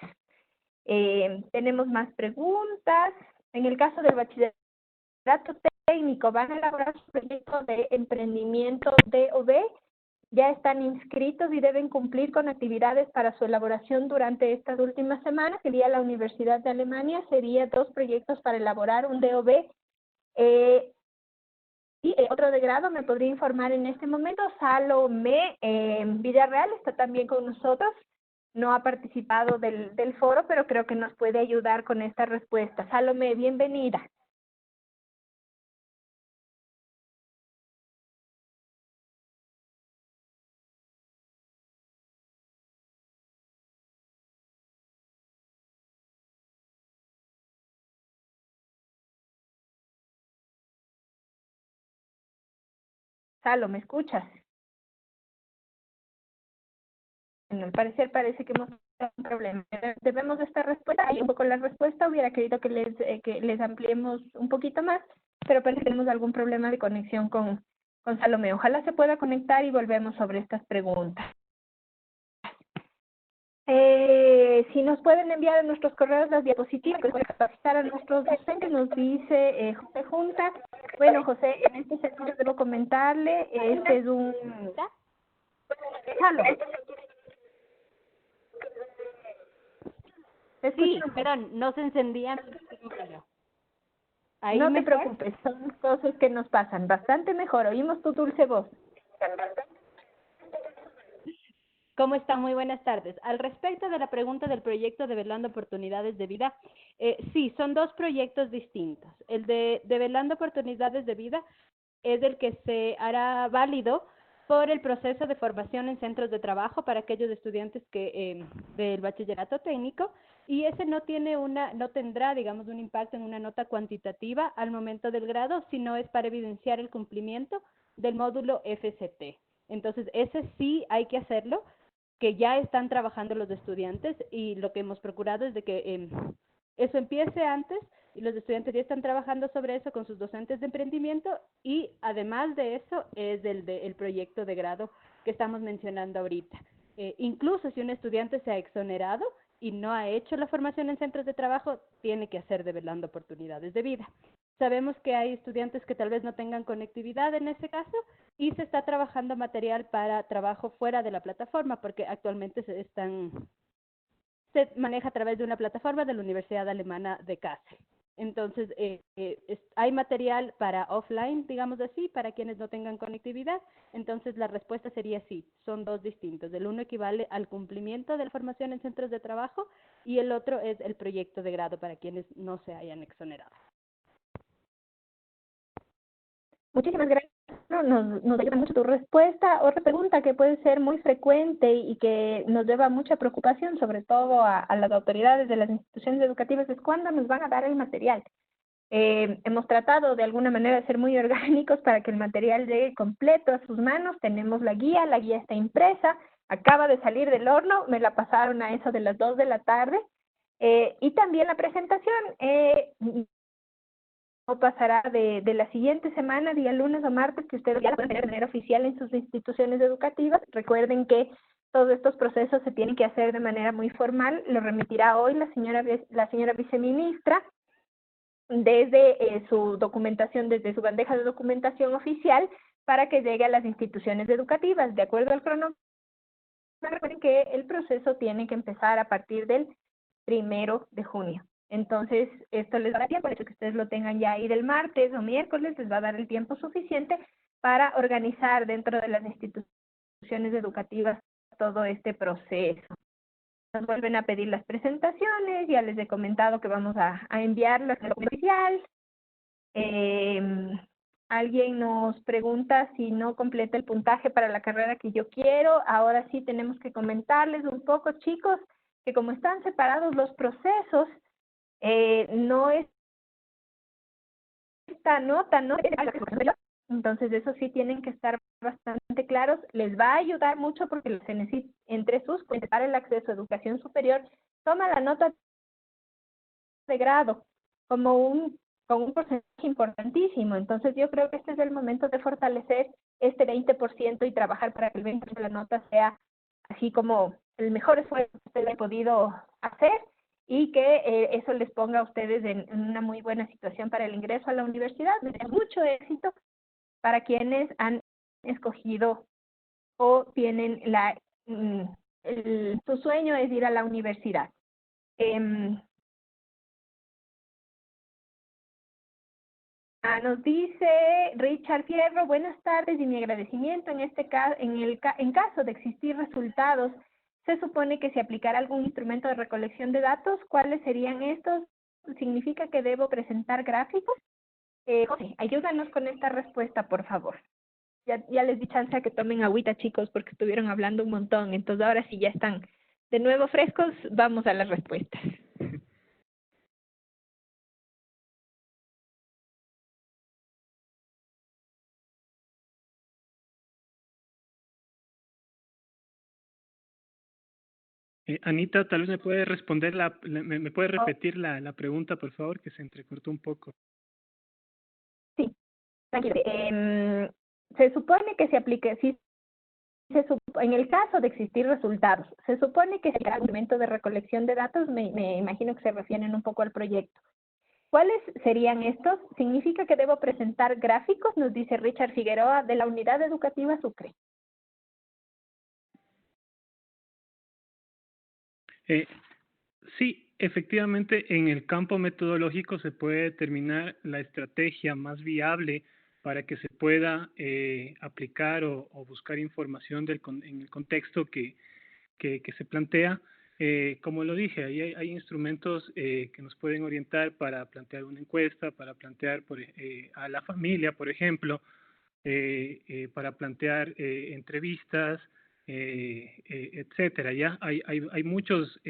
Tenemos más preguntas. En el caso del bachillerato técnico, van a elaborar su proyecto de emprendimiento DOB. Ya están inscritos y deben cumplir con actividades para su elaboración durante estas últimas semanas. Sería la Universidad de Alemania, sería 2 proyectos para elaborar un DOB. Y otro de grado me podría informar en este momento. Salomé Villarreal está también con nosotros. No ha participado del foro, pero creo que nos puede ayudar con esta respuesta. Salomé, bienvenida. Salo, ¿me escuchas? Bueno, al parecer parece que hemos tenido un problema. Debemos de esta respuesta, y un poco la respuesta, hubiera querido que les ampliemos un poquito más, pero parece que tenemos algún problema de conexión con Salomé. Ojalá se pueda conectar y volvemos sobre estas preguntas. Si nos pueden enviar en nuestros correos las diapositivas que pueden capacitar a nuestros docentes, nos dice José Junta. Bueno, José, en este sentido debo comentarle, este es un... Déjalo. Sí, perdón, no se encendía. Ahí no te mejor. preocupes, son cosas que nos pasan. Bastante mejor, oímos tu dulce voz. ¿Cómo está? Muy buenas tardes. Al respecto de la pregunta del proyecto Develando Oportunidades de Vida, sí, son dos proyectos distintos. El de Develando Oportunidades de Vida es el que se hará válido por el proceso de formación en centros de trabajo para aquellos estudiantes que del bachillerato técnico, y ese no tendrá, digamos, un impacto en una nota cuantitativa al momento del grado, sino es para evidenciar el cumplimiento del módulo FCT. Entonces, ese sí hay que hacerlo, que ya están trabajando los estudiantes, y lo que hemos procurado es de que eso empiece antes y los estudiantes ya están trabajando sobre eso con sus docentes de emprendimiento, y además de eso es el proyecto de grado que estamos mencionando ahorita. Incluso si un estudiante se ha exonerado y no ha hecho la formación en centros de trabajo, tiene que hacer Develando Oportunidades de Vida. Sabemos que hay estudiantes que tal vez no tengan conectividad en ese caso, y se está trabajando material para trabajo fuera de la plataforma, porque actualmente se maneja a través de una plataforma de la Universidad Alemana de Kassel. Entonces, hay material para offline, digamos así, para quienes no tengan conectividad. Entonces, la respuesta sería sí, son dos distintos. El uno equivale al cumplimiento de la formación en centros de trabajo, y el otro es el proyecto de grado para quienes no se hayan exonerado. Muchísimas gracias. Nos ayuda mucho tu respuesta. Otra pregunta que puede ser muy frecuente y que nos lleva mucha preocupación, sobre todo a las autoridades de las instituciones educativas, es cuándo nos van a dar el material. Hemos tratado de alguna manera de ser muy orgánicos para que el material llegue completo a sus manos. Tenemos la guía está impresa, acaba de salir del horno, me la pasaron a eso de las 2 de la tarde. Y también la presentación no pasará de la siguiente semana, día lunes o martes, que ustedes ya la pueden tener de manera oficial en sus instituciones educativas. Recuerden que todos estos procesos se tienen que hacer de manera muy formal. Lo remitirá hoy la señora viceministra desde su documentación, desde su bandeja de documentación oficial, para que llegue a las instituciones educativas. De acuerdo al cronograma, recuerden que el proceso tiene que empezar a partir del 1 de junio. Entonces, esto les va a dar tiempo, por eso que ustedes lo tengan ya ahí del martes o miércoles, les va a dar el tiempo suficiente para organizar dentro de las instituciones educativas todo este proceso. Nos vuelven a pedir las presentaciones, ya les he comentado que vamos a enviarlas al documento oficial. Alguien nos pregunta si no completa el puntaje para la carrera que yo quiero. Ahora sí tenemos que comentarles un poco, chicos, que como están separados los procesos, no es esta nota, no es entonces eso sí tienen que estar bastante claros. Les va a ayudar mucho porque se necesita entre sus, para el acceso a educación superior, toma la nota de grado como con un porcentaje importantísimo. Entonces yo creo que este es el momento de fortalecer este 20% y trabajar para que el 20% de la nota sea así como el mejor esfuerzo que ustedes han podido hacer, y que eso les ponga a ustedes en una muy buena situación para el ingreso a la universidad. Mucho éxito para quienes han escogido o tienen su sueño es ir a la universidad. Nos dice Richard Fierro, buenas tardes y mi agradecimiento. En caso de existir resultados, se supone que se aplicará algún instrumento de recolección de datos. ¿Cuáles serían estos? ¿Significa que debo presentar gráficos? José, ayúdanos con esta respuesta, por favor. Ya les di chance a que tomen agüita, chicos, porque estuvieron hablando un montón. Entonces ahora sí ya están de nuevo frescos, vamos a las respuestas. Anita, tal vez me puede responder me puede repetir la pregunta, por favor, que se entrecortó un poco. Sí, tranquilo. Se supone que se aplique, si en el caso de existir resultados, se supone que el argumento de recolección de datos, me imagino que se refieren un poco al proyecto. ¿Cuáles serían estos? ¿Significa que debo presentar gráficos? Nos dice Richard Figueroa, de la Unidad Educativa Sucre. Sí, efectivamente, en el campo metodológico se puede determinar la estrategia más viable para que se pueda aplicar o buscar información en el contexto que se plantea. Como lo dije, hay instrumentos que nos pueden orientar para plantear una encuesta, para plantear a la familia, por ejemplo, para plantear entrevistas, etcétera. Ya hay muchos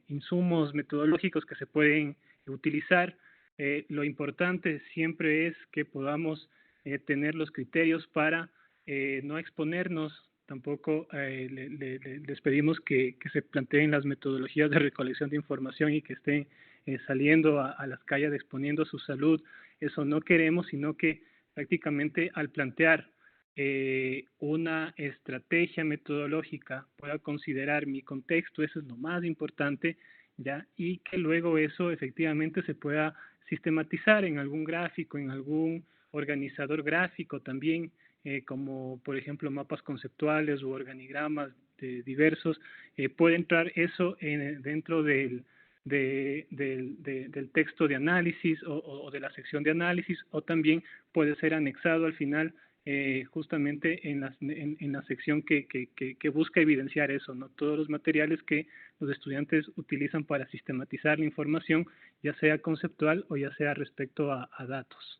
insumos metodológicos que se pueden utilizar. Lo importante siempre es que podamos tener los criterios para no exponernos. Tampoco les pedimos que se planteen las metodologías de recolección de información y que estén saliendo a las calles exponiendo su salud. Eso no queremos, sino que prácticamente al plantear una estrategia metodológica pueda considerar mi contexto, eso es lo más importante, ¿ya? Y que luego eso efectivamente se pueda sistematizar en algún gráfico, en algún organizador gráfico también, como por ejemplo mapas conceptuales u organigramas diversos, puede entrar eso dentro del texto de análisis o de la sección de análisis, o también puede ser anexado al final justamente en la sección que busca evidenciar eso, ¿no? Todos los materiales que los estudiantes utilizan para sistematizar la información, ya sea conceptual o ya sea respecto a datos.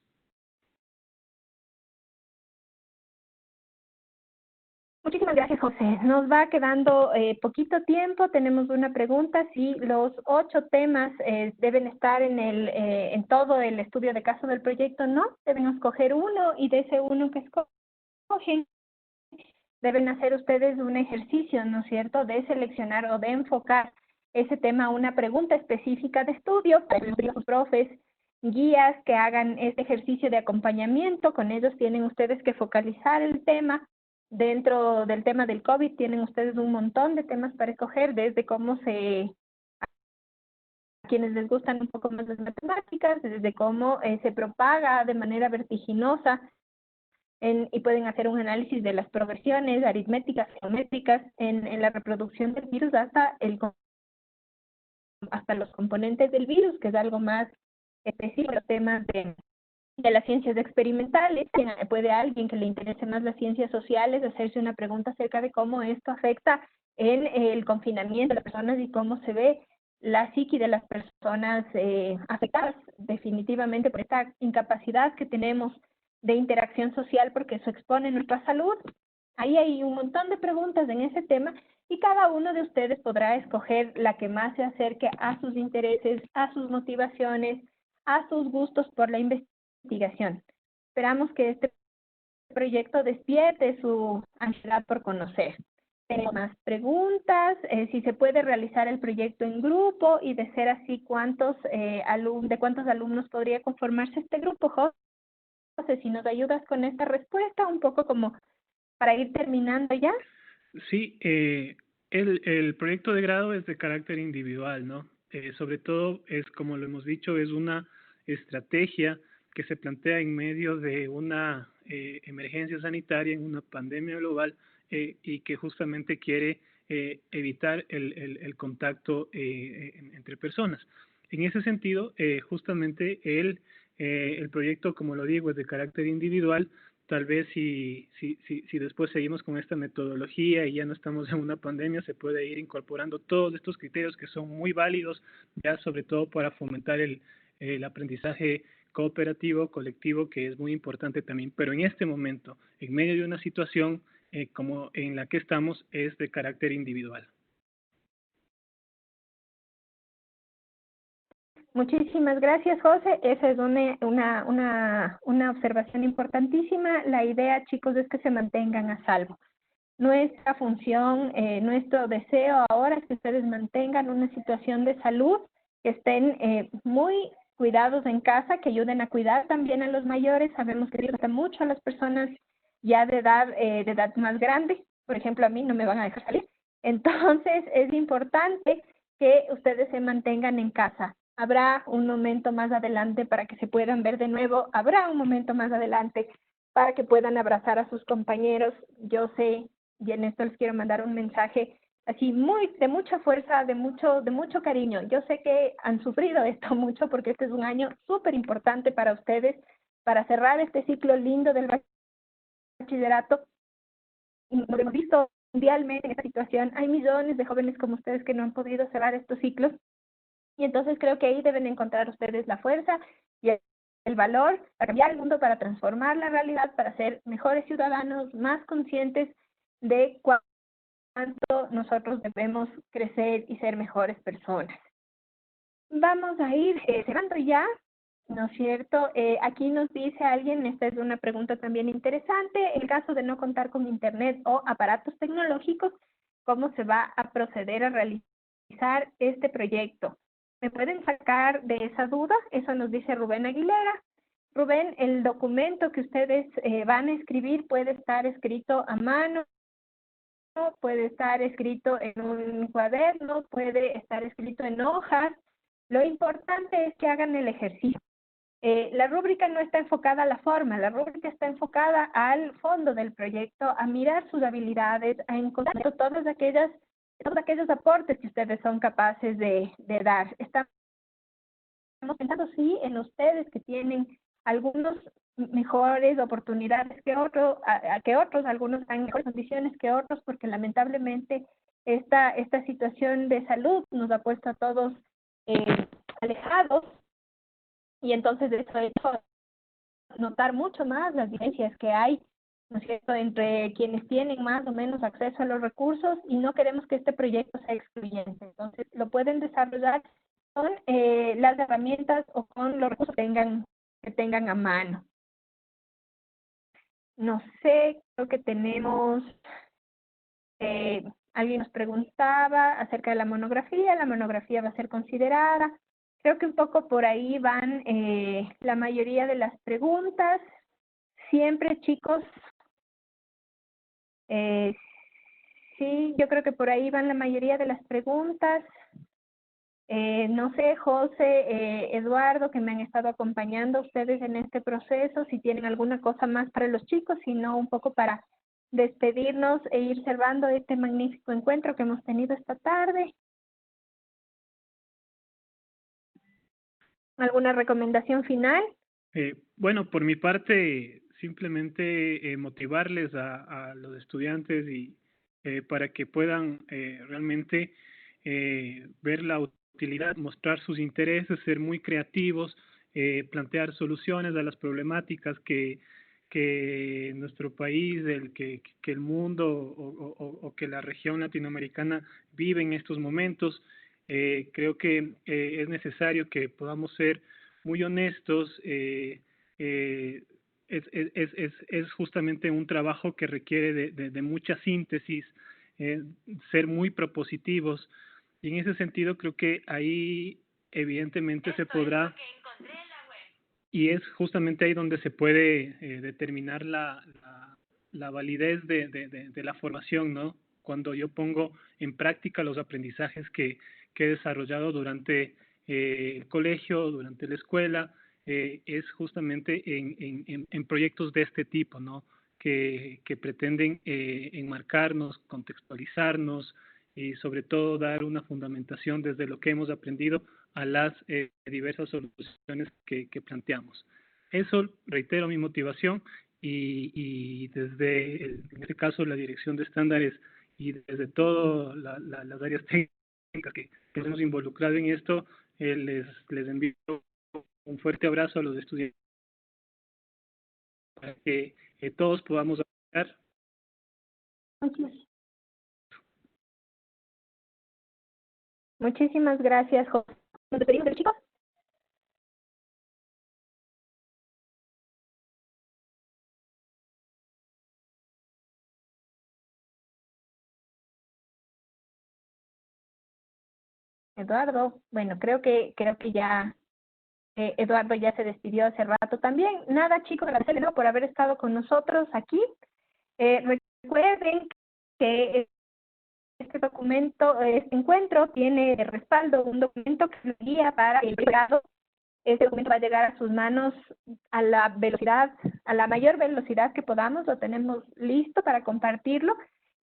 Muchísimas gracias, José. Nos va quedando poquito tiempo. Tenemos una pregunta. Si los 8 temas deben estar en todo el estudio de caso del proyecto, no. Deben escoger uno y de ese uno que escogen, deben hacer ustedes un ejercicio, ¿no es cierto?, de seleccionar o de enfocar ese tema a una pregunta específica de estudio para los profes, guías que hagan este ejercicio de acompañamiento. Con ellos tienen ustedes que focalizar el tema. Dentro del tema del COVID tienen ustedes un montón de temas para escoger, desde cómo a quienes les gustan un poco más las matemáticas, desde cómo se propaga de manera vertiginosa y pueden hacer un análisis de las progresiones aritméticas, geométricas en la reproducción del virus hasta los componentes del virus, que es algo más específico, los temas de las ciencias experimentales. Puede alguien que le interese más las ciencias sociales hacerse una pregunta acerca de cómo esto afecta en el confinamiento de las personas y cómo se ve la psique de las personas afectadas definitivamente por esta incapacidad que tenemos de interacción social, porque eso expone nuestra salud. Ahí hay un montón de preguntas en ese tema y cada uno de ustedes podrá escoger la que más se acerque a sus intereses, a sus motivaciones, a sus gustos por la investigación. Esperamos que este proyecto despierte su ansiedad por conocer. Tenemos más preguntas, si se puede realizar el proyecto en grupo y de ser así, ¿de cuántos alumnos podría conformarse este grupo? José, si nos ayudas con esta respuesta, un poco como para ir terminando ya. Sí, el proyecto de grado es de carácter individual, ¿no? Sobre todo es, como lo hemos dicho, es una estrategia que se plantea en medio de una emergencia sanitaria, en una pandemia global, y que justamente quiere evitar el contacto entre personas. En ese sentido, justamente el proyecto, como lo digo, es de carácter individual. Tal vez si después seguimos con esta metodología y ya no estamos en una pandemia, se puede ir incorporando todos estos criterios que son muy válidos, ya sobre todo para fomentar el aprendizaje cooperativo, colectivo, que es muy importante también. Pero en este momento, en medio de una situación como en la que estamos, es de carácter individual. Muchísimas gracias, José. Esa es una observación importantísima. La idea, chicos, es que se mantengan a salvo. Nuestra función, nuestro deseo ahora es que ustedes mantengan una situación de salud, que estén muy cuidados en casa, que ayuden a cuidar también a los mayores. Sabemos que les gusta mucho a las personas ya de edad más grande. Por ejemplo, a mí no me van a dejar salir. Entonces, es importante que ustedes se mantengan en casa. Habrá un momento más adelante para que se puedan ver de nuevo. Habrá un momento más adelante para que puedan abrazar a sus compañeros. Yo sé, y en esto les quiero mandar un mensaje así de mucha fuerza, de mucho cariño. Yo sé que han sufrido esto mucho porque este es un año súper importante para ustedes, para cerrar este ciclo lindo del bachillerato. Y lo hemos visto mundialmente en esta situación. Hay millones de jóvenes como ustedes que no han podido cerrar estos ciclos. Y entonces creo que ahí deben encontrar ustedes la fuerza y el valor para cambiar el mundo, para transformar la realidad, para ser mejores ciudadanos, más conscientes de cuánto nosotros debemos crecer y ser mejores personas. Vamos a ir cerrando ya, ¿no es cierto? Aquí nos dice alguien, esta es una pregunta también interesante, el caso de no contar con internet o aparatos tecnológicos, ¿cómo se va a proceder a realizar este proyecto? ¿Me pueden sacar de esa duda? Eso nos dice Rubén Aguilera. Rubén, el documento que ustedes van a escribir puede estar escrito a mano, puede estar escrito en un cuaderno, puede estar escrito en hojas. Lo importante es que hagan el ejercicio. La rúbrica no está enfocada a la forma, la rúbrica está enfocada al fondo del proyecto, a mirar sus habilidades, a encontrar todos aquellos aportes que ustedes son capaces de dar. Estamos pensando, sí, en ustedes que tienen algunos mejores oportunidades que otros, algunos están en mejores condiciones que otros, porque lamentablemente esta situación de salud nos ha puesto a todos alejados, y entonces eso ha hecho notar mucho más las diferencias que hay, ¿no es cierto?, entre quienes tienen más o menos acceso a los recursos, y no queremos que este proyecto sea excluyente. Entonces, lo pueden desarrollar con las herramientas o con los recursos que tengan a mano. No sé, creo que tenemos, alguien nos preguntaba acerca de la monografía va a ser considerada. Creo que un poco por ahí van la mayoría de las preguntas. Siempre, chicos, sí, yo creo que por ahí van la mayoría de las preguntas. No sé, José, Eduardo, que me han estado acompañando ustedes en este proceso, si tienen alguna cosa más para los chicos, si no, un poco para despedirnos e ir cerrando este magnífico encuentro que hemos tenido esta tarde. ¿Alguna recomendación final? Bueno, por mi parte, simplemente motivarles a los estudiantes y para que puedan realmente ver la utilidad, mostrar sus intereses, ser muy creativos, plantear soluciones a las problemáticas que nuestro país, que el mundo o que la región latinoamericana vive en estos momentos. Creo que es necesario que podamos ser muy honestos. Es justamente un trabajo que requiere de mucha síntesis, ser muy propositivos, y en ese sentido creo que ahí evidentemente se podrá, y es justamente ahí donde se puede determinar la validez de la formación, ¿no? Cuando yo pongo en práctica los aprendizajes que he desarrollado durante el colegio, durante la escuela, es justamente en proyectos de este tipo, ¿no? Que pretenden enmarcarnos, contextualizarnos y sobre todo dar una fundamentación desde lo que hemos aprendido a las diversas soluciones que planteamos. Eso, reitero mi motivación, y desde, en este caso, la Dirección de Estándares y desde todas las áreas técnicas que nos hemos involucrado en esto, les envío un fuerte abrazo a los estudiantes para que todos podamos apoyar. Muchísimas gracias, José. ¿Nos despedimos, chicos? Eduardo, bueno, creo que ya Eduardo ya se despidió hace rato también. Nada, chicos, agradecerles, ¿no?, por haber estado con nosotros aquí. Recuerden que este documento, este encuentro tiene de respaldo un documento que es guía para el grado. Este documento va a llegar a sus manos a la velocidad, a la mayor velocidad que podamos. Lo tenemos listo para compartirlo.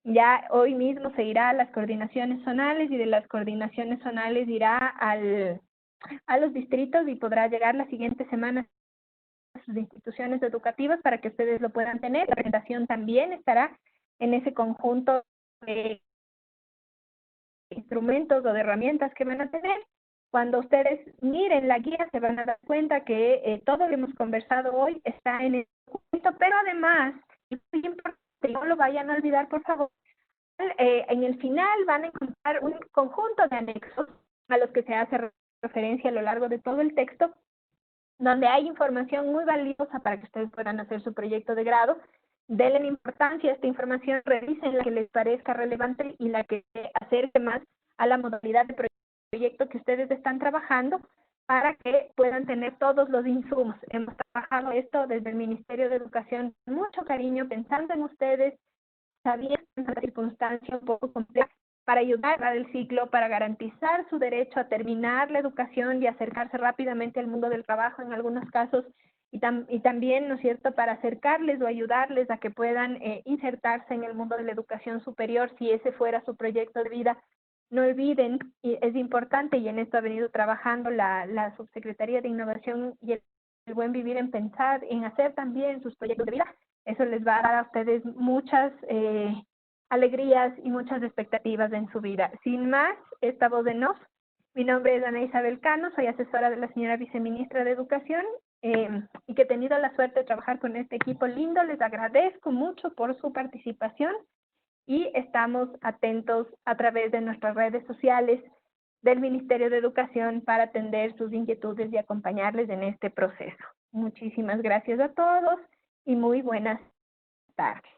Ya hoy mismo se irá a las coordinaciones zonales y de las coordinaciones zonales irá a los distritos y podrá llegar la siguiente semana a sus instituciones educativas para que ustedes lo puedan tener. La presentación también estará en ese conjunto de instrumentos o de herramientas que van a tener. Cuando ustedes miren la guía se van a dar cuenta que todo lo que hemos conversado hoy está en el documento, pero además, es muy importante, no lo vayan a olvidar, por favor, en el final van a encontrar un conjunto de anexos a los que se hace referencia a lo largo de todo el texto, donde hay información muy valiosa para que ustedes puedan hacer su proyecto de grado. Denle importancia a esta información, revisen la que les parezca relevante y la que se acerque más a la modalidad de proyecto que ustedes están trabajando para que puedan tener todos los insumos. Hemos trabajado esto desde el Ministerio de Educación con mucho cariño, pensando en ustedes, sabiendo la circunstancia un poco compleja, para ayudar al ciclo, para garantizar su derecho a terminar la educación y acercarse rápidamente al mundo del trabajo en algunos casos, y también, ¿no es cierto?, para acercarles o ayudarles a que puedan insertarse en el mundo de la educación superior, si ese fuera su proyecto de vida. No olviden, y es importante, y en esto ha venido trabajando la Subsecretaría de Innovación y el Buen Vivir, en pensar en hacer también sus proyectos de vida. Eso les va a dar a ustedes muchas alegrías y muchas expectativas en su vida. Sin más, esta voz en off. Mi nombre es Ana Isabel Cano, soy asesora de la señora viceministra de Educación y que he tenido la suerte de trabajar con este equipo lindo. Les agradezco mucho por su participación y estamos atentos a través de nuestras redes sociales del Ministerio de Educación para atender sus inquietudes y acompañarles en este proceso. Muchísimas gracias a todos y muy buenas tardes.